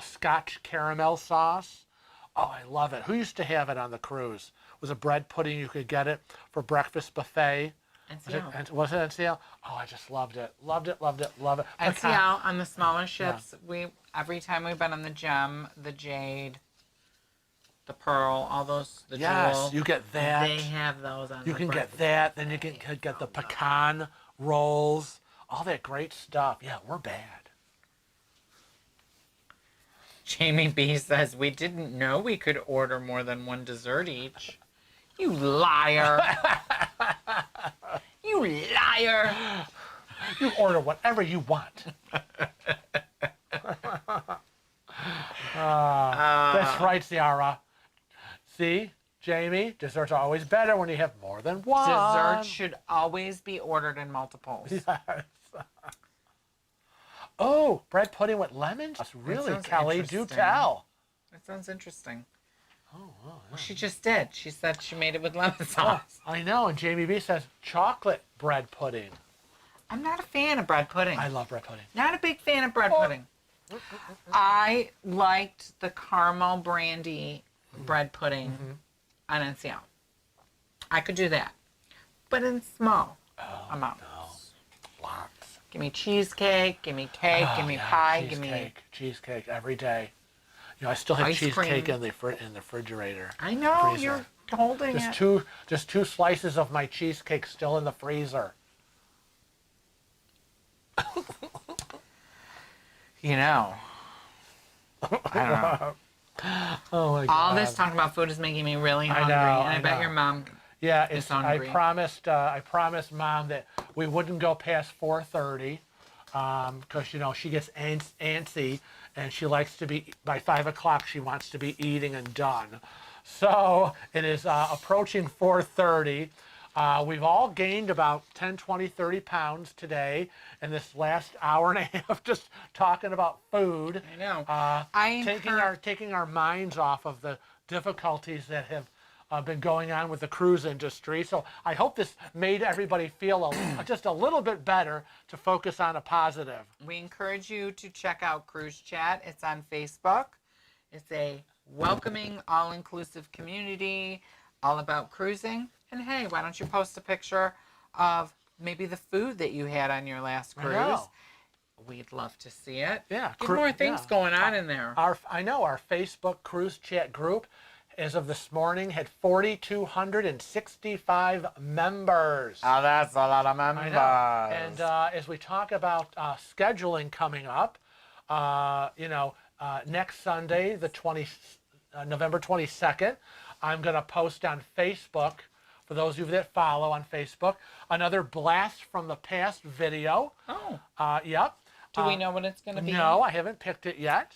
Scotch caramel sauce. Oh, I love it. Who used to have it on the cruise? It was a bread pudding. You could get it for breakfast buffet. Was it NCL? Oh, I just loved it. Loved it, loved it, love it. NCL on the smaller ships, every time we've been on the Gem, the Jade, the Pearl, all those, the Jewel. You get that. They have those on You can get that. Then you can get the pecan rolls. All that great stuff. Yeah, we're bad. Jamie B says, we didn't know we could order more than one dessert each. You liar. You liar. You order whatever you want. That's right, Ciara. See, Jamie, desserts are always better when you have more than one. Dessert should always be ordered in multiples. Yes. Oh, bread pudding with lemons? Really, Kelly, do tell. That sounds interesting. Oh, well, She just did. She said she made it with lemon sauce. I know, and Jamie B says chocolate bread pudding. I'm not a fan of bread pudding. I love bread pudding. Not a big fan of bread pudding. I liked the caramel brandy bread pudding on NCL. I could do that, but in small amounts. No. Lots. Give me cheesecake, give me cake, give me pie, give me... Cheesecake every day. You know, I still have cheesecake in the refrigerator. I know, freezer. you're holding it. Just two slices of my cheesecake still in the freezer. You know, I don't know. Oh my God. All this talk about food is making me really hungry, and I bet your mom is hungry. I promised Mom that we wouldn't go past 4:30 because you know she gets antsy and she likes to be by 5 o'clock. She wants to be eating and done. So it is approaching 4:30. We've all gained about 10, 20, 30 pounds today in this last hour and a half just talking about food. I know. Taking our minds off of the difficulties that have been going on with the cruise industry. So I hope this made everybody feel just a little bit better to focus on a positive. We encourage you to check out Cruise Chat. It's on Facebook. It's a welcoming, all-inclusive community all about cruising. And hey, why don't you post a picture of maybe the food that you had on your last cruise? I know. We'd love to see it. Yeah. Get more things going on in there. I know our Facebook Cruise Chat group, as of this morning, had 4,265 members. Oh, that's a lot of members. I know. And as we talk about scheduling coming up, next Sunday, November 22nd, I'm going to post on Facebook, for those of you that follow on Facebook, another Blast from the Past video. Oh. Yep. Do we know what it's going to be? No, I haven't picked it yet.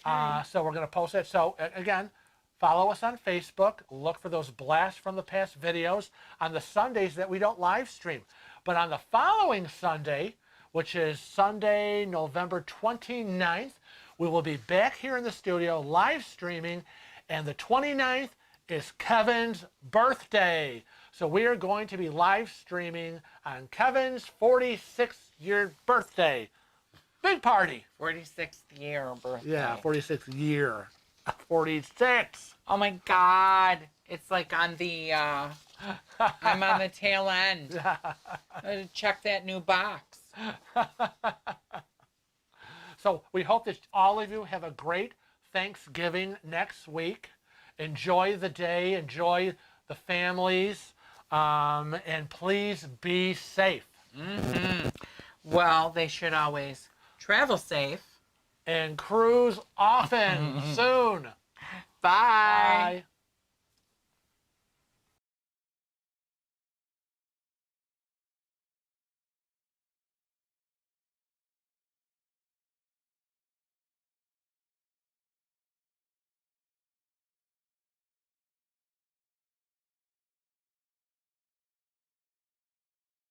Okay. So we're going to post it. So, again, follow us on Facebook. Look for those Blast from the Past videos on the Sundays that we don't live stream. But on the following Sunday, which is Sunday, November 29th, we will be back here in the studio live streaming. And the 29th is Kevin's birthday. So we are going to be live streaming on Kevin's 46th year birthday. Big party. 46th year birthday. Yeah, 46th year. 46. Oh my God. It's like on the, I'm on the tail end. Check that new box. So we hope that all of you have a great Thanksgiving next week. Enjoy the day, enjoy the families, and please be safe. Mm-hmm. Well, they should always travel safe. And cruise often soon. Bye.